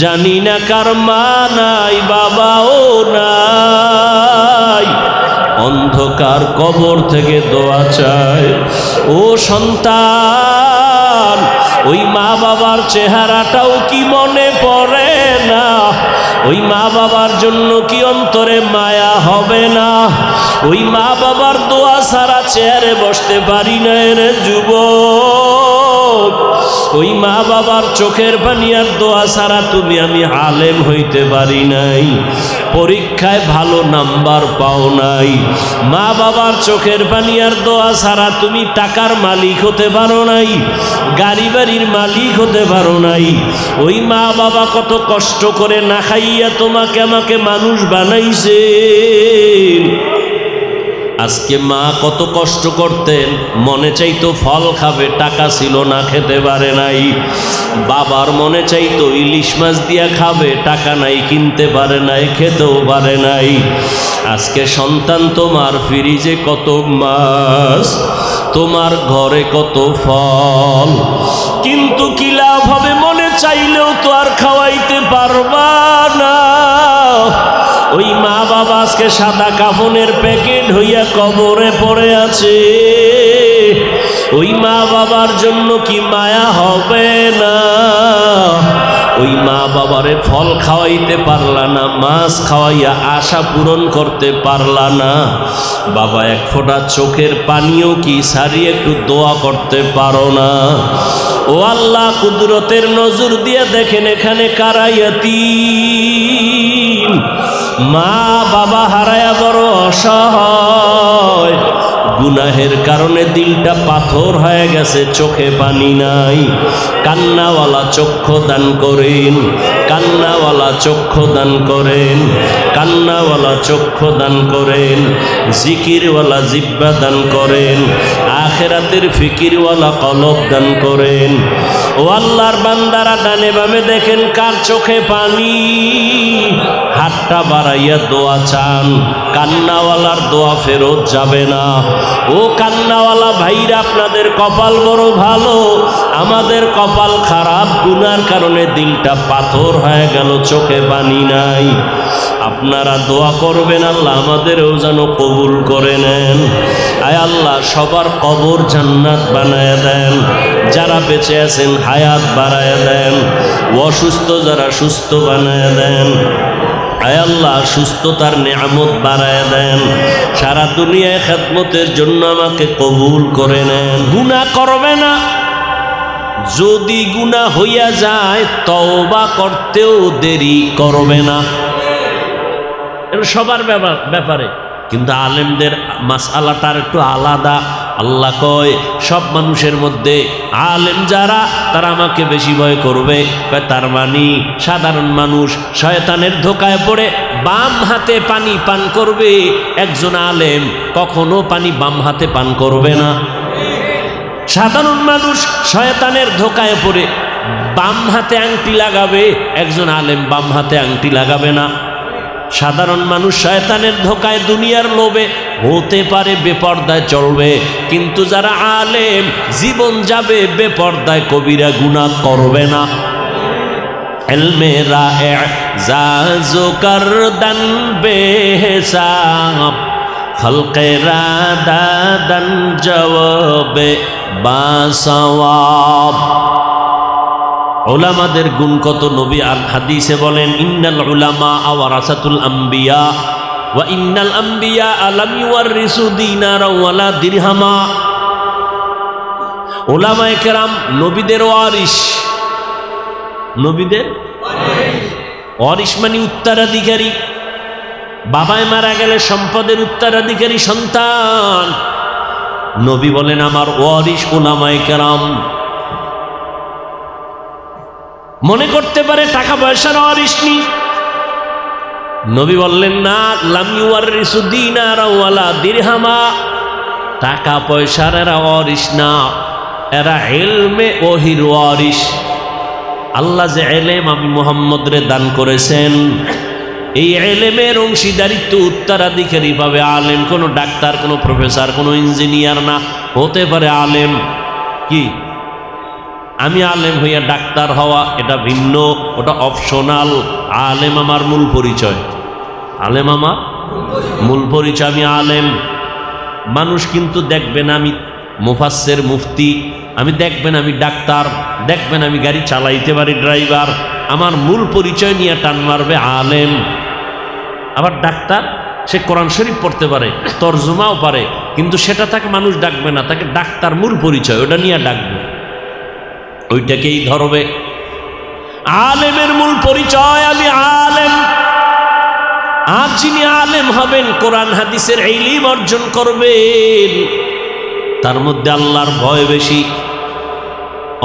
জানি না কার মা নাই বাবাও নাই, অন্ধকার কবর থেকে দোয়া চায়। ও সন্তান, ওই মা বাবার চেহারাটাও কি মনে পড়ে না? ওই মা বাবার জন্য কি অন্তরে মায়া হবে না? ওই মা বাবার দোয়া ছাড়া চেয়ারে বসতে পারি না রে যুবক। ওই মা বাবার চোখের পানি আর দোয়া ছাড়া তুমি আমি আলেম হইতে পারি নাই, পরীক্ষায় ভালো নাম্বার পাও নাই। মা বাবার চোখের পানি আর দোয়া ছাড়া তুমি টাকার মালিক হতে পারো নাই, গাড়ি বাড়ির মালিক হতে পারো নাই। ওই মা বাবা কত কষ্ট করে না খাইয়া তোমাকে আমাকে মানুষ বানাইছে। আজকে মা কত কষ্ট করতেন, মনে চাইতো ফল খাবে, টাকা ছিল না, খেতে পারে নাই। বাবার মনে চাইতো ইলিশ মাছ দিয়া খাবে, টাকা নাই, কিনতে পারে নাই, খেতেও পারে নাই। আজকে সন্তান তোমার ফ্রিজে কত মাছ, তোমার ঘরে কত ফল, কিন্তু কি লাভ হবে? মনে চাইলেও তো আর খাওয়াইতে পারবা না। ওই মা বাবা আজকে সাদা কাফনের প্যাকেট হইয়া কবরে পড়ে আছে। ওই মা বাবার জন্য কি মায়া হবে না? ওই মা বাবারে ফল খাওয়াইতে পারলা না, মাছ খাওয়াইয়া আশা পূরণ করতে পারলা না। বাবা এক ফোঁটা চোখের পানিও কি সারিয়ে একটু দোয়া করতে পারো না? ও আল্লাহ, কুদরতের নজর দিয়ে দেখেন এখানে কারা ইয়াতীম, মা বাবা হারায়া বড় অসহায়। গুনাহের কারণে দিলটা পাথর হয়ে গেছে, চোখে পানি নাই। কান্নাওয়ালা চক্ষু দান করেন, কান্নাওয়ালা চক্ষু দান করেন, কান্নাওয়ালা চক্ষু দান করেন। জিকিরওয়ালা জিহ্বা দান করেন, আখিরাতের ফিকিরওয়ালা কলব দান করেন। ও আল্লাহর বান্দারা, ডানে বামে দেখেন কার চোখে পানি, হাতটা বাড়াইয়া দোয়া চান। কান্নাওয়ালার দোয়া ফেরত যাবে না। ও কান্নাওয়ালা ভাইরা, আপনাদের কপাল বড় ভালো, আমাদের কপাল খারাপ। গুনার কারণে দিলটা পাথর হয়ে গেল, চোখে পানি নাই। আপনারা দোয়া করবেন, আল্লাহ আমাদেরও যেন কবুল করে নেন। আয় আল্লাহ, সবার কবর জান্নাত বানায় দেন। যারা বেঁচে আছেন হায়াত বাড়ায় দেন, অসুস্থ যারা সুস্থ বানায় দেন। আয় আল্লাহ, সুস্থতার নেয়ামত বাড়ায় দেন। সারা দুনিয়ায় খেদমতের জন্য আমাকে কবুল করে নেন। গুনাহ করবে না, যদি গুনাহ হইয়া যায় তওবা করতেও দেরি করবে না। এটা সবার ব্যাপারে, কিন্তু আলেমদের মাসআলাটার একটু আলাদা। আল্লাহ কয় সব মানুষের মধ্যে আলেম যারা, তারা আমাকে বেশি ভয় করবে। তার মানে সাধারণ মানুষ শয়তানের ধোকায় পড়ে বাম হাতে পানি পান করবে, একজন আলেম কখনো পানি বাম হাতে পান করবে না। সাধারণ মানুষ শয়তানের ধোকায় পড়ে বাম হাতে আংটি লাগাবে, একজন আলেম বাম হাতে আংটি লাগাবে না। সাধারণ মানুষ শয়তানের ধোকায় দুনিয়ার লোভে হতে পারে বেপর্দায় চলবে, কিন্তু যারা আলেম জীবন যাবে বেপর্দায়, কবিরা গুনাহ করবে না। ইলমে রায়ে জাজো করদান বেহিসাব, খলকে রাদাদান জওয়াবে বাসওয়াব। উলামাদের গুণ কত! নবী আর হাদিসে বলেন, ইন্নাল উলামা ওয়ারাসাতুল আম্বিয়া ওয়া ইন্নাল আম্বিয়া লাম ইউওয়ারিসু দিনারা ওয়ালা দিরহামা। উলামায়ে কেরাম নবীদের ওয়ারিস। নবীদের ওয়ারিস মানে উত্তরাধিকারী। বাবায় মারা গেলে সম্পদের উত্তরাধিকারী সন্তান। নবী বলেন আমার ওয়ারিস উলামায়ে কেরাম। মনে করতে পারে টাকা পয়সার ওয়ারিস নেই, নবী বললেন না, লাম ইউওয়ারিসু দিনারা ওয়ালা দিরহামা। টাকা পয়সার এরা ওয়ারিস না, এরা ইলমে ওহির ওয়ারিস। আল্লাহ যে ইলম আমি মুহাম্মদ রে দান করেছেন, এই ইলমের অংশীদারিত্ব উত্তরাধিকারী পাবে আলেম। কোনো ডাক্তার, কোনো প্রফেসর, কোনো ইঞ্জিনিয়ার না, হতে পারে আলেম। কি আমি আলেম হইয়া ডাক্তার হওয়া এটা ভিন্ন, ওটা অপশনাল। আলেম আমার মূল পরিচয়, আলেম আমার মূল পরিচয়, আমি আলেম। মানুষ কিন্তু দেখবেন আমি মুফাসসির মুফতি, আমি দেখবেন আমি ডাক্তার, দেখবেন আমি গাড়ি চালাইতে পারি, ড্রাইভার। আমার মূল পরিচয় নিয়ে টান মারবে আলেম। আবার ডাক্তার, সে কোরআন শরীফ পড়তে পারে, তরজমাও পারে, কিন্তু সেটা তাকে মানুষ ডাকবে না, তাকে ডাক্তার মূল পরিচয়, ওটা নিয়ে ডাকবে, ওইটাকেই ধরবে। আলেমের মূল পরিচয় আমি আলেম। আর যিনি আলেম হবেন, কোরআন হাদিসের ইলম অর্জন করবেন, তার মধ্যে আল্লাহর ভয় বেশি।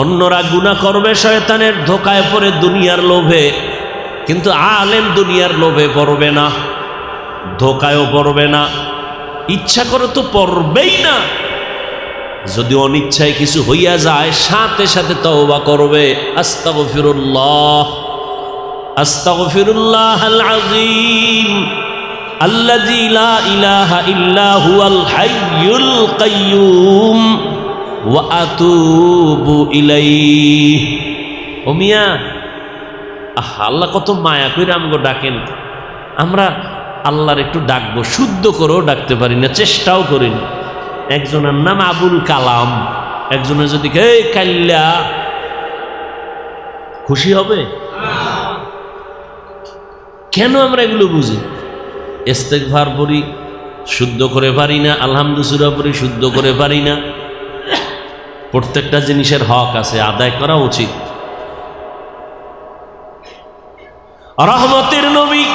অন্যরা গুনাহ করবে শয়তানের ধোকায় পড়ে, দুনিয়ার লোভে, কিন্তু আলেম দুনিয়ার লোভে পড়বে না, ধোকায়ও পড়বে না, ইচ্ছা করে তো পড়বেই না। যদি অনিচ্ছায় কিছু হইয়া যায়, সাথে সাথে তওবা করবে, আস্তাগফিরুল্লাহ আস্তাগফিরুল্লাহাল আযীম আল্লাযী লা ইলাহা ইল্লা হুয়াল হাইয়ুল কাইয়্যুম ওয়া আতুবু ইলাইহি। ও মিয়া, আল্লাহ কত মায়া করে আমগো ডাকেন, আমরা আল্লাহর একটু ডাকবো, শুদ্ধ করেও ডাকতে পারি না, চেষ্টাও করি না। একজনের নাম আবুল কালাম, একজনের যদি এই কাল্লা, খুশি হবে? কেন আমরা এগুলো বুঝি? ইস্তেগফার পড়ি, শুদ্ধ করে পারি না, আলহামদুলিল্লাহ পড়ি, শুদ্ধ করে পারি না। প্রত্যেকটা জিনিসের হক আছে, আদায় করা উচিত। রহমতের নবী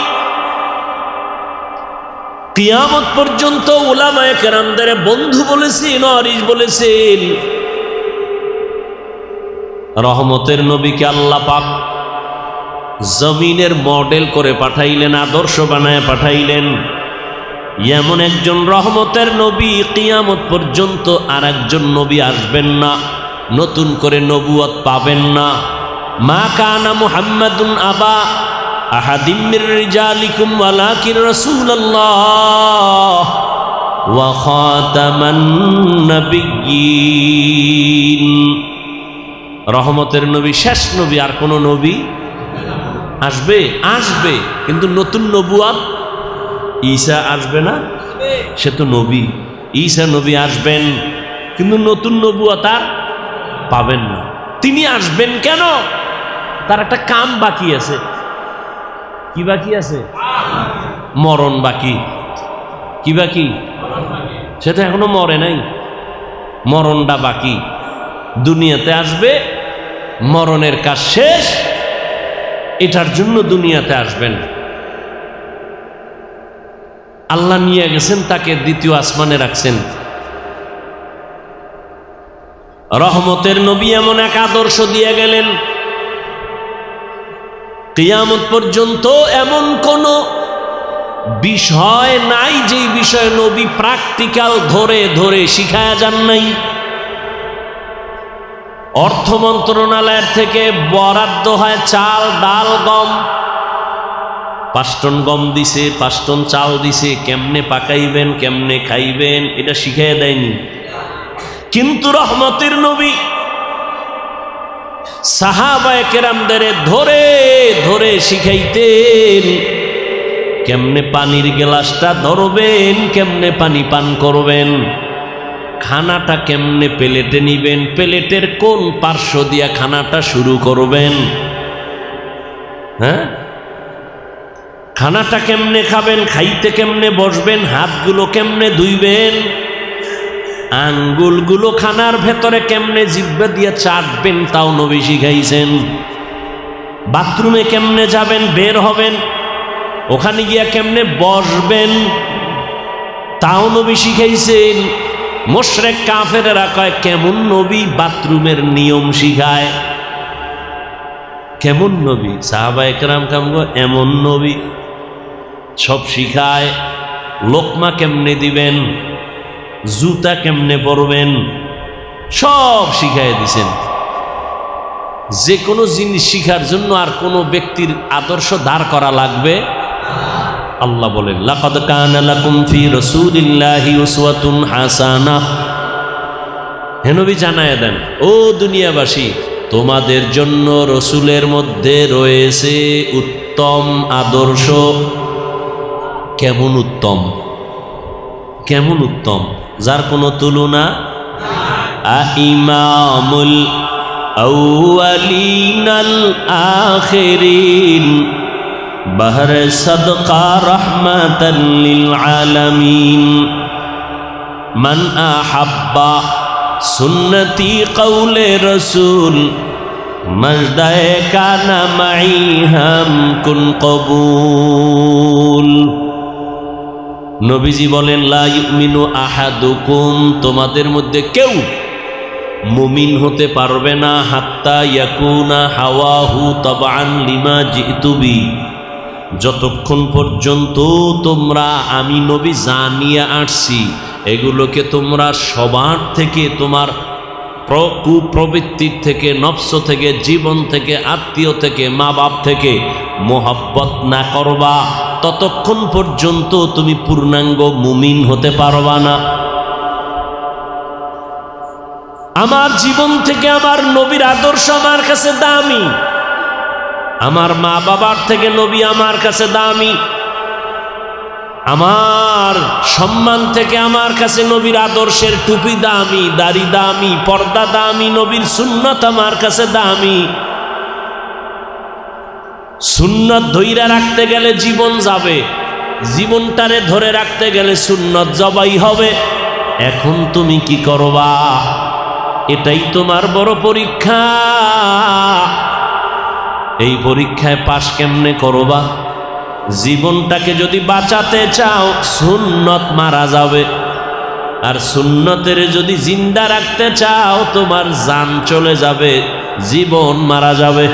কিয়ামত পর্যন্ত উলামায়ে কেরামদের বন্ধু বলেছেন, ওয়ারিস বলেছেন। রহমতের নবীকে আল্লাহ পাক জমিনের মডেল করে পাঠাইলেন, আদর্শ বানায় পাঠাইলেন। এমন একজন রহমতের নবী কিয়ামত পর্যন্ত আর একজন নবী আসবেন না, নতুন করে নবুয়ত পাবেন না। মা কানা মুহাম্মাদুন আবা আহাদিম মির রিজালিকুম ওয়ালাকিন রাসূলুল্লাহ ওয়া খাতামান নাবিয়্যিন। রহমতের নবী শেষ নবী, আর কোন নবী আসবে? আসবে, কিন্তু নতুন নবুয়ত। ঈসা আসবে না? সে তো নবী। ঈসা নবী আসবেন, কিন্তু নতুন নবুয়ত আর পাবেন না। তিনি আসবেন কেন? তার একটা কাম বাকি আছে। কি বাকি আছে? মরণ বাকি। কি বাকি? সেটা এখনো মরে নাই, মরণটা বাকি। দুনিয়াতে আসবে, মরণের কাজ শেষ, এটার জন্য দুনিয়াতে আসবেন। আল্লাহ নিয়ে গেছেন তাকে, দ্বিতীয় আসমানে রাখছেন। রহমতের নবী এমন এক আদর্শ দিয়ে গেলেন, কিয়ামত পর্যন্ত এমন কোন বিষয় নাই যেই বিষয় নবী প্র্যাকটিক্যাল ধরে ধরে শিখায়া যান নাই। অর্থ মন্ত্রণালয়ের থেকে বরাদ্দ হয় চাল, ডাল, গম। 5 টন গম দিছে, 5 টন চাল দিছে, কেমনে পাকাইবেন, কেমনে খাইবেন, এটা শিখাইয়া দেয়নি। কিন্তু রহমতের নবী সাহাবায়ে কেরামদের ধরে ধরে শিখাইতেন, কেমনে পানির গ্লাসটা ধরবেন, কেমনে পানি পান করবেন, খানাটা কেমনে প্লেটে নিবেন, প্লেটের কোন পার্শ্ব দিয়া খানাটা শুরু করবেন, হ্যাঁ, খানাটা কেমনে খাবেন, খাইতে কেমনে বসবেন, হাতগুলো কেমনে ধুইবেন, আঙ্গুলগুলো খানার ভেতরে কেমনে জিহ্বা দিয়ে চাটবেন, তাও নবী শিখাইছেন। বাথরুমে কেমনে যাবেন, বের হবেন, ওখানে গিয়া কেমনে বসবেন, তাও নবী শিখাইছেন। মুশরিক কাফেররা কয় কেমন নবী বাথরুমের নিয়ম শিখায়, কেমন নবী? সাহাবায়ে কেরাম কামগো এমন নবী সব শিখায়। লোকমা কেমনে দিবেন, জুতা কেমনে পরবেন, সব শিখাই দিছেন। যে কোনো জিনিস শিখার জন্য আর কোনো ব্যক্তির আদর্শ দাঁড় করা লাগবে? আল্লাহ বলেন, লাকাদ কানা লাকুম ফি রাসূলিল্লাহি উসওয়াতুন হাসানাহ। হে নবী জানায়া দেন, ও দুনিয়াবাসী, তোমাদের জন্য রসুলের মধ্যে রয়েছে উত্তম আদর্শ। কেমন উত্তম? কেমন উত্তম? যার কোনো তুলনা। ইমামুল আউয়ালিনাল আখিরিন বাহরে সাদকা রাহমাতাল লিল আলামিন মান আহাব্বা সুন্নতি কওলে রসুল মজদায়ে কানা মাই হাম কুন কবুল। নবীজি বলেন, লা ইউমিনু আহাদুকুম, তোমাদের মধ্যে কেউ মুমিন হতে পারবে না, হাত্তা ইয়াকুনা হাওয়াহু তাবান লিমা জিতু বি, যতক্ষণ পর্যন্ত তোমরা আমি নবী জানিয়ে আসছি এগুলোকে তোমরা সবার থেকে, তোমার কুপ্রবৃত্তির থেকে, নফস থেকে, জীবন থেকে, আত্মীয় থেকে, মা বাপ থেকে মোহাব্বত না করবা, ততক্ষণ পর্যন্ত তুমি পূর্ণাঙ্গ মুমিন হতে পারবা না। আমার জীবন থেকে আমার নবীর আদর্শ আমার কাছে দামি, আমার মা বাবার থেকে নবী আমার কাছে দামি, আমার সম্মান থেকে আমার কাছে নবীর আদর্শের টুপি দামি, দাড়ি দামি, পর্দা দামি, নবীর সুন্নত আমার কাছে দামি। সুন্নত ধইরা রাখতে গেলে জীবন যাবে, জীবনটারে ধরে রাখতে গেলে সুন্নত জবাই হবে। এখন তুমি কি করবা? এটাই তোমার বড় পরীক্ষা। এই পরীক্ষায় পাশ কেমনে করবা? জীবনটাকে যদি বাঁচাতে চাও সুন্নত মারা যাবে, আর সুন্নতের যদি জিন্দা রাখতে চাও তোমার জান চলে যাবে, জীবন মারা যাবে।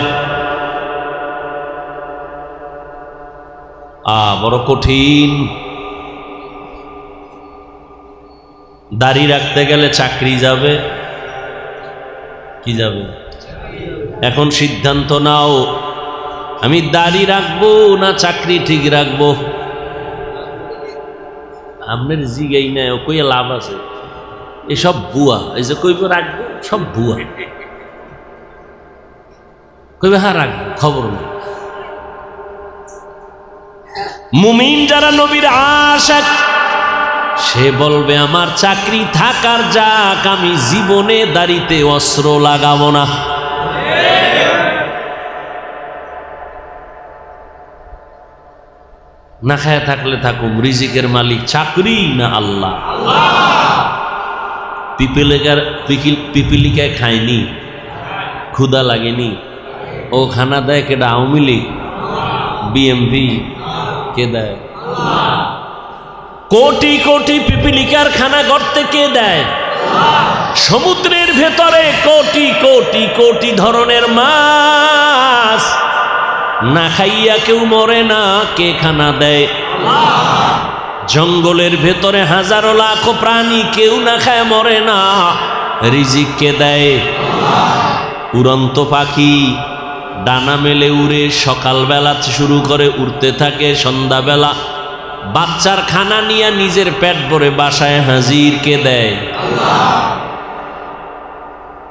বড় কঠিন। দাড়ি রাখতে গেলে চাকরি যাবে, কি যাবে? এখন সিদ্ধান্ত নাও, আমি দাড়ি রাখবো না চাকরি ঠিক রাখবো? আপনার জিগাই না, কইয়া লাভ আছে? এসব বুয়া, এই যে কইব রাখবো সব বুয়া। কইবে হ্যাঁ রাখবো, খবর নেই। মুমিন যারা নবীর আশিক, সে বলবে আমার চাকরি থাকার যাক, আমি জীবনে দাড়িতে অস্ত্র লাগাবো না। না খায় থাকলে থাকুম, রিজিকের মালিক চাকরি না আল্লাহ। পিপিলিকায় খায়নি, ক্ষুধা লাগেনি, ও খানা দেয় কেডা? আওয়ামী লীগ, বিএমপি কে দেয়? কোটি কোটি পিপিলিকার খানা গর্তে কে দেয়? সমুদ্রের ভেতরে কোটি কোটি কোটি ধরনের মাছ, না খাইয়া কেউ মরে না, কে খানা দেয়? জঙ্গলের ভেতরে হাজারো লাখো প্রাণী, কেউ না খায় মরে না, রিজিক কে দেয়? উড়ন্ত পাখি ডানা মেলে উড়ে সকালবেলা শুরু করে উড়তে থাকে, সন্ধ্যাবেলা বাচ্চার খানা নিয়ে নিজের পেট ভরে বাসায় হাজির, কে দেয়?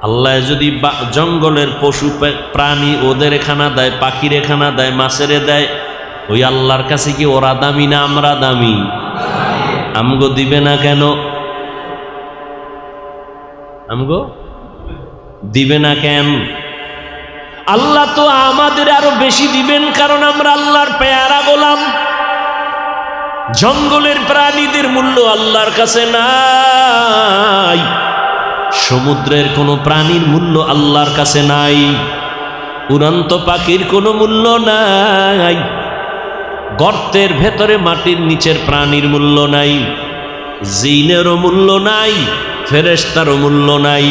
আল্লাহ যদি জঙ্গলের পশু প্রাণী ওদের খানা দেয়, পাখিরে খানা দেয়, মাছেরে দেয়, ওই আল্লাহর কাছে কি ওরা দামি না আমরা দামি? আমগো দিবে না কেন? আমগো দিবে না কেন? আল্লাহ তো আমাদের আরো বেশি দিবেন, কারণ আমরা আল্লাহর পেয়ারা গোলাম। জঙ্গলের প্রাণীদের মূল্য আল্লাহর কাছে নাই, সমুদ্রের কোনো প্রাণীর মূল্য আল্লাহর কাছে নাই, উড়ন্ত পাখির কোনো মূল্য নাই, গর্তের ভেতরে মাটির নিচের প্রাণীর মূল্য নাই, জিনেরও মূল্য নাই, ফেরেশতারও মূল্য নাই।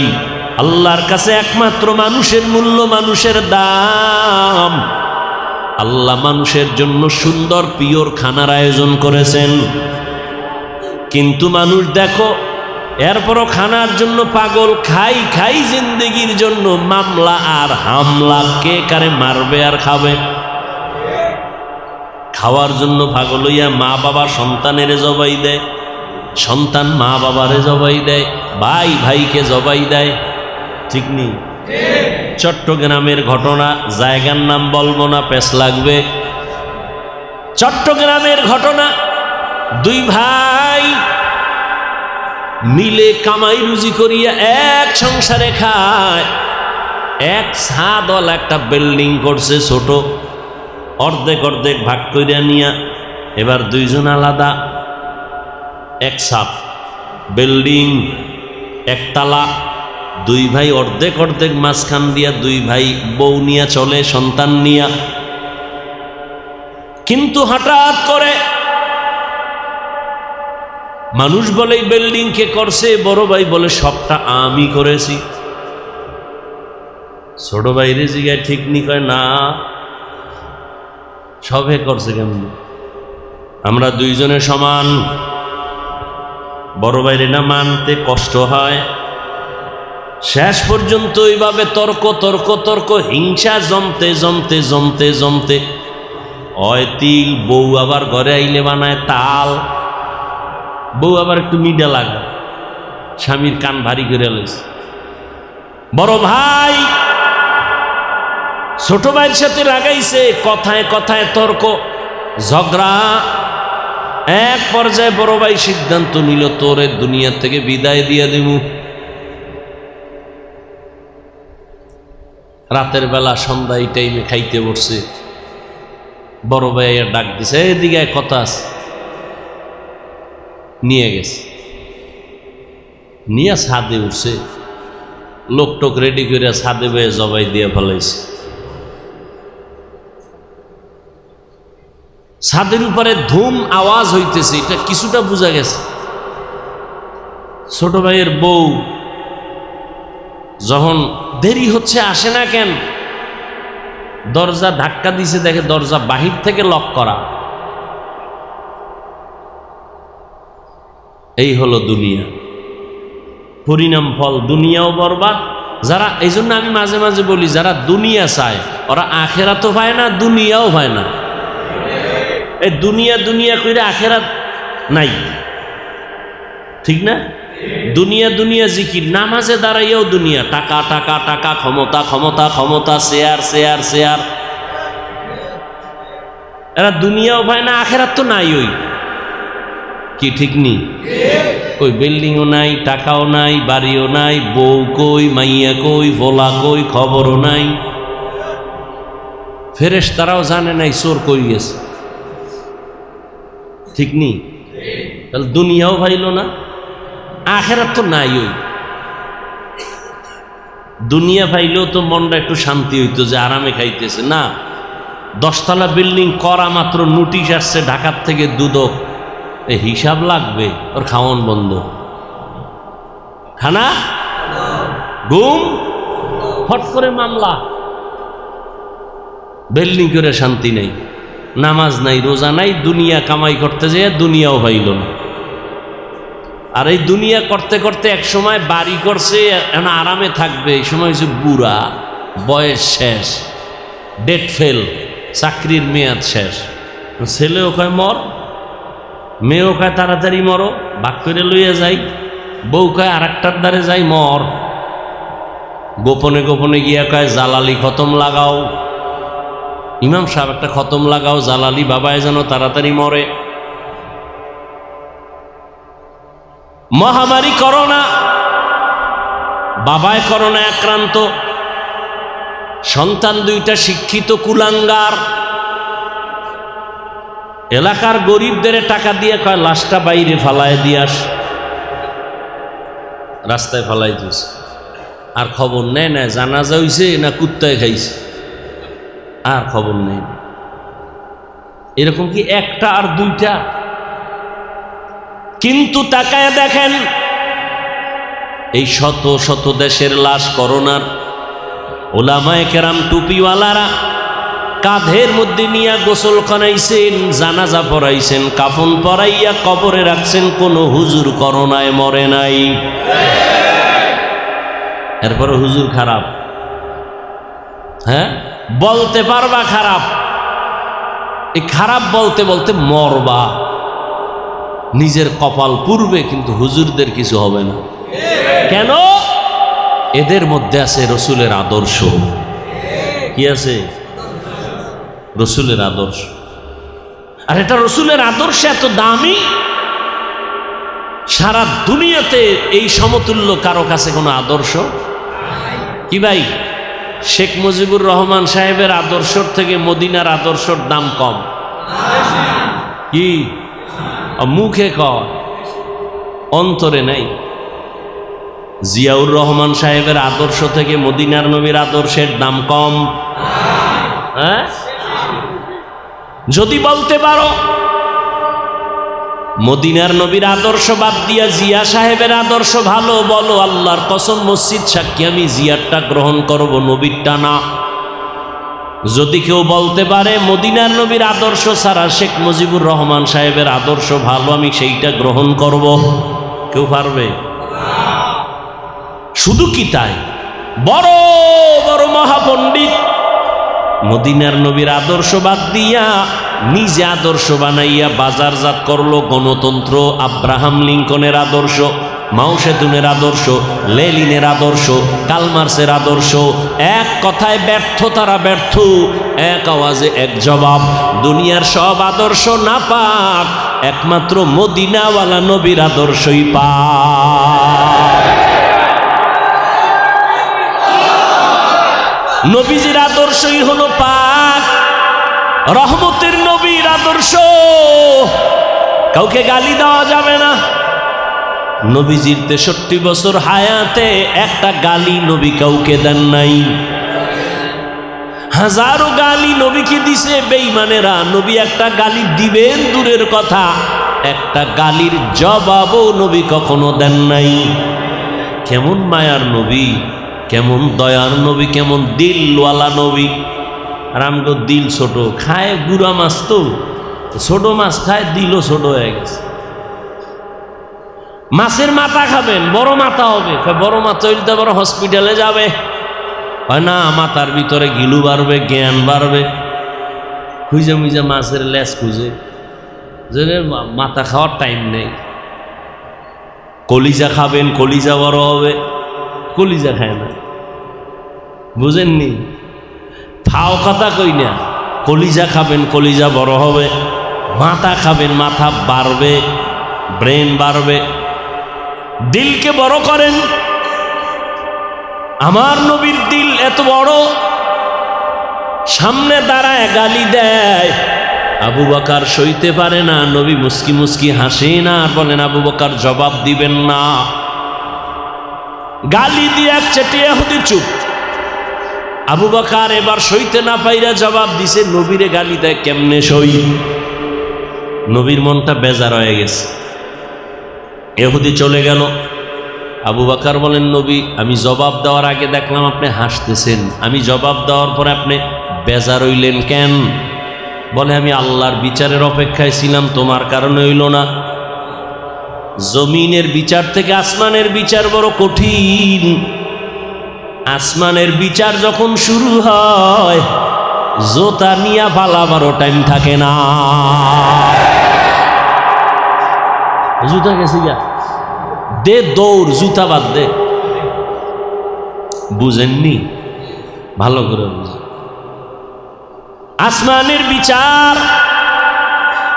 আল্লাহর কাছে একমাত্র মানুষের মূল্য, মানুষের দাম। আল্লাহ মানুষের জন্য সুন্দর পিওর খানার আয়োজন করেছেন, কিন্তু মানুষ দেখো এরপরও খানার জন্য পাগল, খাই খাই জিন্দেগির জন্য মামলা আর হামলা, কে কারে মারবে আর খাবে। খাওয়ার জন্য পাগল হইয়া মা বাবা সন্তানের জবাই দেয়, সন্তান মা বাবারে জবাই দেয়, ভাই ভাইকে জবাই দেয়, ঠিক নেই? চট্টগ্রামের ঘটনা, জায়গার নাম বলবো না, পেছ লাগবে। চট্টগ্রামের ঘটনা, দুই ভাই মিলে কামাই রুজি করিয়া এক সংসারে খায়। এক ছাদওয়ালা একটা বিল্ডিং করছে ছোট, অর্ধেক অর্ধেক ভাগ করিয়া নিয়া। এবার দুইজন আলাদা, এক ছাদ বিল্ডিং, একতলা, দুই ভাই অর্ধেক অর্ধেক মাঝখান দিয়া, দুই ভাই বউ নিয়া চলে, সন্তান নিয়া। কিন্তু হঠাৎ করে মানুষ বলে এই বিল্ডিং কে করছে, বড় ভাই বলে সবটা আমি করেছি। ছোট ভাইরে জিগায় ঠিক নি, কয় না সবে করছে কেমন, আমরা দুইজনে সমান। বড় ভাইরে না মানতে কষ্ট হয়। শেষ পর্যন্ত এইভাবে তর্ক তর্ক তর্ক, হিংসা জমতে জমতে জমতে জমতে হয় তিল। বউ আবার ঘরে আইলে বানায় তাল। বউ আবার একটু মিডা লাগা, স্বামীর কান ভারী করে লইছে। বড় ভাই ছোট ভাইয়ের সাথে লাগাইছে, কথায় কথায় তর্ক ঝগড়া। এক পর্যায়ে বড় ভাই সিদ্ধান্ত নিল, তোরে দুনিয়া থেকে বিদায় দিয়ে দিব। রাতের বেলা সন্ধ্যা এই টাইমে খাইতে বসছে। বড় ভাই ডাক দিছে, এদিকে কথা আছে। নিয়ে গেছে, নিয়ে ছাদে উঠছে। লোক টোক রেডি করে ছাদে বয়ে জবাই দিয়ে ফেলাইছে। ছাদের উপরে ধুম আওয়াজ হইতেছে, এটা কিছুটা বোঝা গেছে। ছোট ভাইয়ের বউ যখন দেরি হচ্ছে আসে না কেন, দরজা ধাক্কা দিছে, দেখে দরজা বাহির থেকে লক করা। এই হলো দুনিয়া, পরিণাম ফল। দুনিয়াও বরবাদ। যারা, এই জন্য আমি মাঝে মাঝে বলি, যারা দুনিয়া চায় ওরা আখেরাতও পায় না, দুনিয়াও পায় না। এই দুনিয়া দুনিয়া কইরা আখেরাত নাই, ঠিক না? দুনিয়া দুনিয়া জিকির, নামাজে দাঁড়াইয়াও দুনিয়া, টাকা টাকা টাকা, ক্ষমতা ক্ষমতা ক্ষমতা, শেয়ার শেয়ার শেয়ার। এরা দুনিয়াও পায় না, আখেরাত তো নাই। ওই কি ঠিক নি? কই বিল্ডিংও নাই, টাকাও নাই, বাড়িও নাই, বউ কই, মাইয়া কই, ভোলা কই, খবরও নাই। ফেরেশতারাও জানে নাই চোর কই গেছে, ঠিক নি? তাহলে দুনিয়াও ভাইল না, আখেরাত তো নাই। ওই দুনিয়া ভাইলেও তো মনটা একটু শান্তি হইতো যে আরামে খাইতেছে না। 10 তলা বিল্ডিং করা মাত্র নোটিশ আসছে ঢাকার থেকে দুদক, হিসাব লাগবে, ওর খাওয়ান বন্ধ, খানা ঘুম, হট করে মামলা। বিল্ডিং করে শান্তি নেই, নামাজ নাই, রোজা নাই, দুনিয়া কামাই করতে যেয়ে দুনিয়াও হইল না। আর এই দুনিয়া করতে করতে এক সময় বাড়ি করছে, এখন আরামে থাকবে, এই সময় হচ্ছে বুড়া, বয়স শেষ, ডেট ফেল, চাকরির মেয়াদ শেষ। ছেলেও কয় মর, মেয়েও কয় তাড়াতাড়ি মরো, ভাগ করে লইয়া যাই। বউ কয় আর একটার দ্বারে যাই, মর। গোপনে গোপনে গিয়া কয় জালালি খতম লাগাও, ইমাম সাহেব একটা খতম লাগাও, জালালি বাবায় যেন তাড়াতাড়ি মরে। মহামারী করোনা, বাবায় করোনা আক্রান্ত, সন্তান দুইটা শিক্ষিত কুলাঙ্গার। এলাকার গরিবদের টাকা দিয়ে কয় লাশটা বাইরে ফালায় দিয়াস, রাস্তায় ফালাই দিস। আর খবর নেয় না জানাজা হইছে না কুত্তায় খাইছে, আর খবর নেই। এরকম কি একটা আর দুইটা? কিন্তু তাকায় দেখেন এই শত শত দেশের লাশ করোনার, ওলামায়ে কেরাম টুপিওয়ালারা কাঁধের মধ্যে নিয়ে গোসল করাইছেন, জানাজা পড়াইছেন, কাফন পরাইয়া কবরে রাখছেন, কোনো হুজুর করোনায় মরে নাই। এরপরে হুজুর খারাপ, হ্যাঁ বলতে পারবা খারাপ, এই খারাপ বলতে বলতে মরবা, নিজের কপাল পুড়বে, কিন্তু হুজুরদের কিছু হবে না। কেন? এদের মধ্যে আছে রসুলের আদর্শ। কি আছে? রসুলের আদর্শ। আর এটা রসুলের আদর্শ এত দামি, সারা দুনিয়াতে এই সমতুল্য কারো কাছে কোনো আদর্শ কি ভাই? শেখ মুজিবুর রহমান সাহেবের আদর্শর থেকে মদিনার আদর্শর দাম কম। কি মুখে কয়, অন্তরে নাই। জিয়াউর রহমান সাহেবের আদর্শ থেকে মদিনার নবীর আদর্শের দাম কম। হ্যাঁ, যদি বলতে পারো মদিনার নবীর আদর্শ বাদ দিয়া জিয়া সাহেবের আদর্শ ভালো, বলো আল্লাহর কসম মসজিদ সাক্ষী আমি জিয়ারটা গ্রহণ করব, নবীরটা না। যদি কেউ বলতে পারে মদিনার নবীর আদর্শ ছাড়া শেখ মুজিবুর রহমান সাহেবের আদর্শ ভালো, আমি সেইটা গ্রহণ করব, কেউ পারবে? শুধু কি তাই, বড় বড় মহাপণ্ডিত মদিনার নবীর আদর্শ বাদ দিয়া নিজে আদর্শ বানাইয়া বাজারজাত করলো গণতন্ত্র, আব্রাহাম লিঙ্কনের আদর্শ, মাও সেতুনের আদর্শ, লেনিনের আদর্শ, কালমার্সের আদর্শ। এক কথায় ব্যর্থ, তারা ব্যর্থ। এক আওয়াজে এক জবাব, দুনিয়ার সব আদর্শ না পাক, একমাত্র মদিনাওয়ালা নবীর আদর্শই পাক। নবীজির আদর্শই হলো পাক, রহমতের নবীর আদর্শ। কাউকে গালি দেওয়া যাবে না। নবীজির 63 বছর হায়াতে একটা গালি নবী কাউকে দেন নাই। হাজারো গালি নবীকে দিছে বেঈমানেরা, নবী একটা গালি দিবেন দূরের কথা, একটা গালির জবাবও নবী কখনো দেন নাই। কেমন মায়ার নবী, কেমন দয়ার নবী, কেমন দিলওয়ালা নবী। আর আমগো দিল ছোট, খায় গুড়া মাছ, তো ছোট মাছ খায়, দিলও ছোট হয়ে গেছে। মাছের মাথা খাবেন, বড় মাথা হবে, বড় মাথা হইলে তো বড় হসপিটালে যাবে। হয় না, মাথার ভিতরে গিলু বাড়বে, জ্ঞান বাড়বে। খুঁজে মুজে মাছের লেজ খুঁজে, যে মাথা খাওয়ার টাইম নেই। কলিজা খাবেন, কলিজা বড় হবে, কলিজা খায় না, বুঝেননি? ফাও কথা কই না, কলিজা খাবেন, কলিজা বড় হবে। মাথা খাবেন, মাথা বাড়বে, ব্রেন বাড়বে। দিলকে বড় করেন। আমার নবীর দিল এত বড়, সামনে দাঁড়ায় গালি দেয়, আবু বকর সইতে পারে না। নবী মুস্কি মুস্কি হাসেন আর বলেন আবু বকর জবাব দিবেন না। গালি দিয়ে এক চেটিয়া হতে চুপ। আবু বকর এবার সইতে না পাইরা জবাব দিছে, নবীরে গালি দেয় কেমনে সই? নবীর মনটা বেজার হয়ে গেছে। ইহুদি চলে গেল। আবু বকর বলেন নবী, আমি জবাব দেওয়ার আগে দেখলাম আপনি হাসতেছেন, আমি জবাব দেওয়ার পরে আপনি বেজার হইলেন কেন? বলে আমি আল্লাহর বিচারের অপেক্ষায় ছিলাম, তোমার কারণে হইল না। জমিনের বিচার থেকে আসমানের বিচার বড় কঠিন। আসমানের বিচার যখন শুরু হয়, জোতা নিয়া পালাবারও টাইম থাকে না। জুতা গেছে গা, দে দৌড়, জুতা বাদ দে। বুঝেননি? ভালো করে বুঝেন। আসমানের বিচার।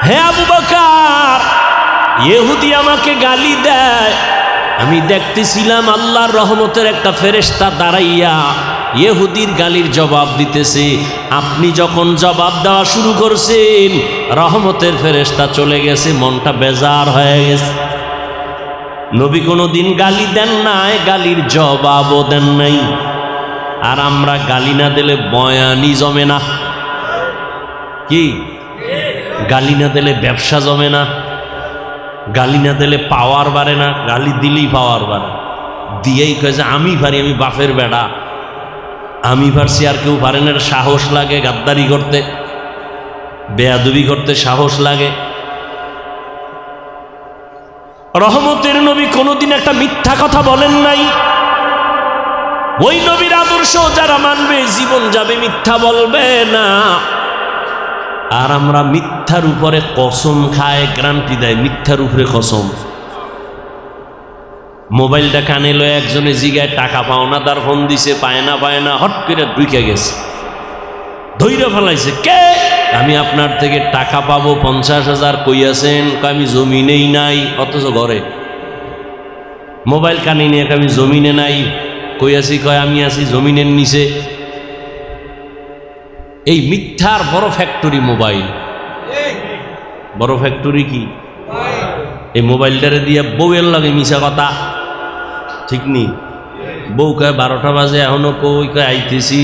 হে আবু বকর, ইহুদি আমাকে গালি দেয়, আমি দেখতেছিলাম আল্লাহর রহমতের একটা ফেরেশতা দাঁড়াইয়া ইহুদির গালির জবাব দিতেছে। আপনি যখন জবাব দেওয়া শুরু করছেন, রহমতের ফেরেশতা চলে গেছে, মনটা বেজার হয়ে গেছে। নবী কোনো দিন গালি দেন নাই, গালির জবাবও দেন নাই। আর আমরা গালি না দিলে বয়ানি জমে না। কি? গালি না দিলে ব্যবসা জমে না, গালি না দিলে পাওয়ার বাড়ে না। গালি দিলেই পাওয়ার বাড়ে। দিয়েই কয়ে যে আমি পারি, আমি বাপের বেড়া, আমি পারছি আর কেউ পারে না। সাহস লাগে গাদ্দারি করতে, বেয়াদবি করতে সাহস লাগে। রহমতের নবী কোনোদিন একটা মিথ্যা কথা বলেন নাই। ওই নবীর আদর্শ যারা মানবে জীবন যাবে, মিথ্যা বলবে না। আর আমরা মিথ্যার উপরে কসম খায়, গ্যারান্টি দেয় মিথ্যার উপরে কসম। মোবাইলটা কানে লয়ে একজনে জিগায় টাকা পাও না, তার ফোন দিছে, পায় না, হট করে ঢুকে গেছে, ধৈর্য ফেলাইছে। কে? আমি আপনার থেকে টাকা পাবো 50,000, কই আছেন? আমি জমিনেই নাই, অথচ ঘরে। মোবাইল কানে নিয়ে আমি জমিনে নাই, কই আছি? কয় আমি আছি জমিনের নিচে। এই মিথ্যার বড় ফ্যাক্টরি মোবাইল। বড় ফ্যাক্টরি কি? এই মোবাইলটারে দিয়ে বউয়ের লাগে মিশা কথা, ঠিক নি? বউ কয় 12টা বাজে এখনো কই, কয় আইতেছি,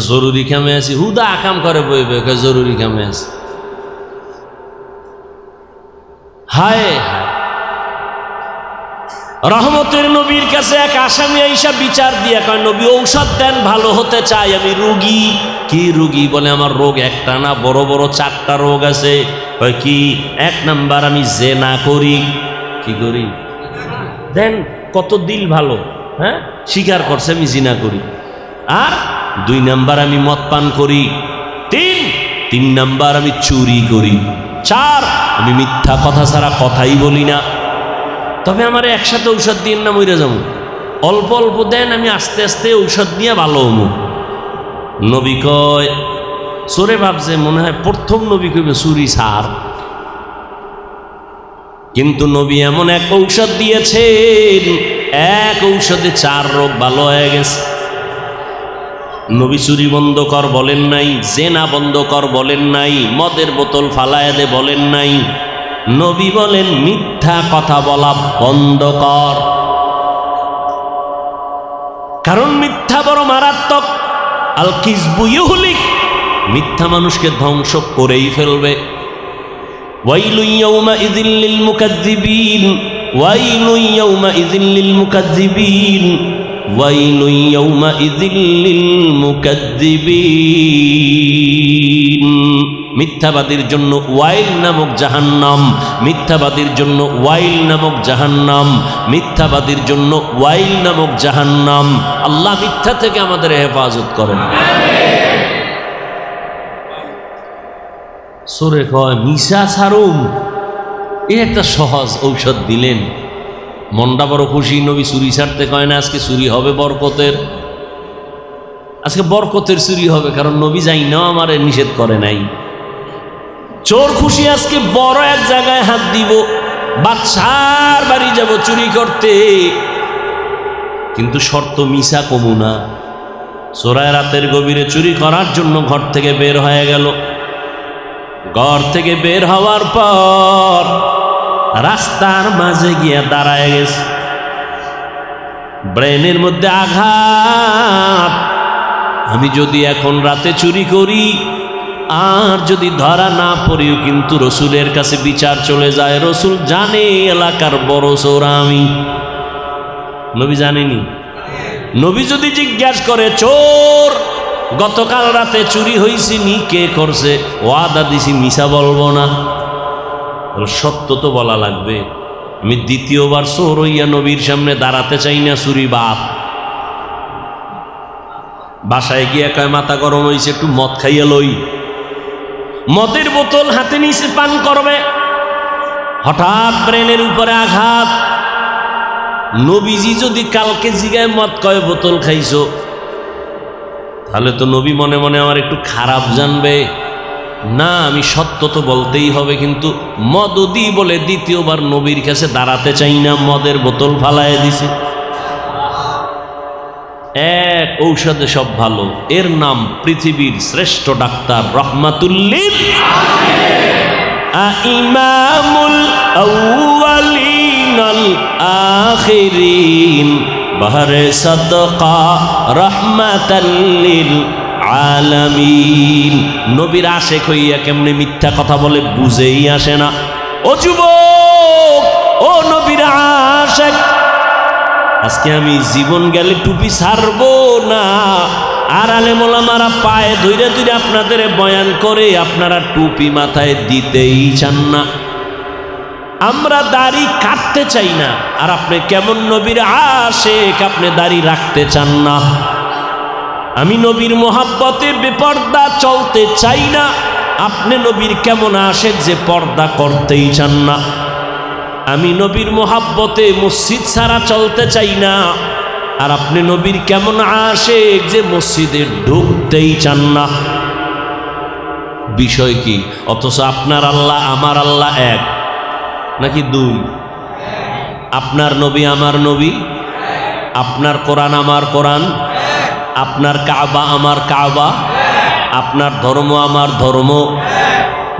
জরুরি কামে আছি। হুদা আকাম করে বইবে, কয় জরুরি কামে আছি। হায় হায়, রহমতের নবীর কাছে এক আসামি আইসা বিচার দিয়া কয়, নবী ঔষধ দেন, ভালো হতে চাই, আমি রোগী। কি রোগী? বলে আমার রোগ একটা না, বড় বড় 4টা রোগ আছে। কয় কি? 1 নাম্বার আমি জেনা করি। কি করি? দেন কত দিল ভালো, হ্যাঁ, স্বীকার করছে আমি জিনা করি। আর 2 নাম্বার আমি মদ পান করি। 3 নাম্বার আমি চুরি করি। 4 আমি মিথ্যা কথা ছাড়া কথাই বলি না। তবে আমার একসাথে ঔষধ দিন না, মইরা যাবো। অল্প অল্প দেন, আমি আস্তে আস্তে ঔষধ নিয়ে ভালো হবো। নবী কয়, চোরে ভাবছে মনে হয় প্রথম নবী কইবে চুরি সার, কিন্তু নবী এমন এক ঔষধ দিয়েছেন, এক ঔষধে 4 রোগ ভালো হয়ে গেছে। নবী চুরি বন্ধ কর বলেন নাই, জেনা বন্ধ কর বলেন নাই, মদের বোতল ফালায় দে বলেন নাই। নবী বলেন মিথ্যা কথা বলা বন্ধ কর, কারণ মিথ্যা বড় মারাত্মক। আল কিযবু ইউহলিক, মিথ্যা মানুষকে ধ্বংস করেই ফেলবে। ওয়াইলু ইয়াউমাইযিল লিল মুকাজ্জিবিন, ওয়াইলু ইয়াউমাইযিল লিল মুকাজ্জিবিন, ওয়াইলু ইয়াউমাইযিল লিল মুকাজ্জিবিন। মিথ্যাবাদীর জন্য ওয়াইল নামক জাহান্নাম, মিথ্যাবাদীর জন্য ওয়াইল নামক জাহান্নাম, মিথ্যাবাদীর জন্য ওয়াইল নামক জাহান্নাম। আল্লাহ মিথ্যা থেকে আমাদের হেফাজত করেন। সরে কয় মিশা ছাড়ুম, এই একটা সহজ ঔষধ দিলেন, মনটা বড় খুশি। নবী চুরি ছাড়তে কয় না, আজকে চুরি হবে বরকতের, আজকে বরকতের চুরি হবে, কারণ নবী যাই না আমার নিষেধ করে নাই। চোর খুশি, আজকে বড় এক জায়গায় হাত দিব, বাদশার বাড়ি যাব চুরি করতে, কিন্তু শর্ত মিশা কমু না। চোরায় রাতের গভীরে চুরি করার জন্য ঘর থেকে বের হয়ে গেল। ঘর থেকে বের হওয়ার পর রাস্তার মাঝে গিয়া দাঁড়ায় গেছে, ব্রেনের মধ্যে আঘাত। আমি যদি এখন রাতে চুরি করি আর যদি ধরা না পড়িও, কিন্তু রসুলের কাছে বিচার চলে যায়। রসুল জানে এলাকার বড় চোর আমি। নবী জানেনি? নবী যদি জিজ্ঞাসা করে, চোর গতকাল রাতে চুরি হয়েছে নি, কে করছে? ওয়াদা দিছি মিশা বলবো না, সত্য তো বলা লাগবে। আমি দ্বিতীয়বার চোর হইয়া নবীর সামনে দাঁড়াতে চাই না, চুরি বাপ। বাসায় গিয়ে কয় মাথা গরম হয়েছে, একটু মদ খাইয়া লই। মদের বোতল হাতে নিচে পান করবে, হঠাৎ ব্রেনের উপরে আঘাত। নবীজি যদি কালকে জিগায় মদ কয় বোতল খাইছো, তাহলে তো নবী মনে মনে আমার একটু খারাপ জানবে না, আমি সত্য তো বলতেই হবে। কিন্তু মদদি বলে দ্বিতীয়বার নবীর কাছে দাঁড়াতে চাই না, মদের বোতল ফালায় দিছে। এক ঔষধে সব ভালো, এর নাম পৃথিবীর শ্রেষ্ঠ ডাক্তার রহমাতুল লিল ইমামুল আউয়ালিন আল আখিরিন বাহরে সাদকা রাহমাতাল লিল আলামিন। নবীর আশেক হইয়া কেমনে মিথ্যা কথা বলে বুঝেই আসে না। ও যুবক, ও নবীর আশেক, আজকে আমি জীবন গেলে টুপি ছাড়বো না। আর আলেম ওলামারা পায়ে ধইরা ধইরা আপনাদের বয়ান করে, আপনারা টুপি মাথায় দিতেই চান না। আমরা দাড়ি কাটতে চাই না, আর আপনি কেমন নবীর আশেক, আপনি দাড়ি রাখতে চান না। আমি নবীর মোহাব্বতে বেপর্দা চলতে চাই না, আপনি নবীর কেমন আশেক যে পর্দা করতেই চান না। আমি নবীর মোহাব্বতে মসজিদ ছাড়া চলতে চাই না, আর আপনি নবীর কেমন আশিক যে মসজিদে ঢুকতেই চান না। বিষয় কি? অথচ আপনার আল্লাহ আমার আল্লাহ এক নাকি দুই? আপনার নবী আমার নবী, আপনার কোরআন আমার কোরআন, আপনার কাবা আমার কাবা, আপনার ধর্ম আমার ধর্ম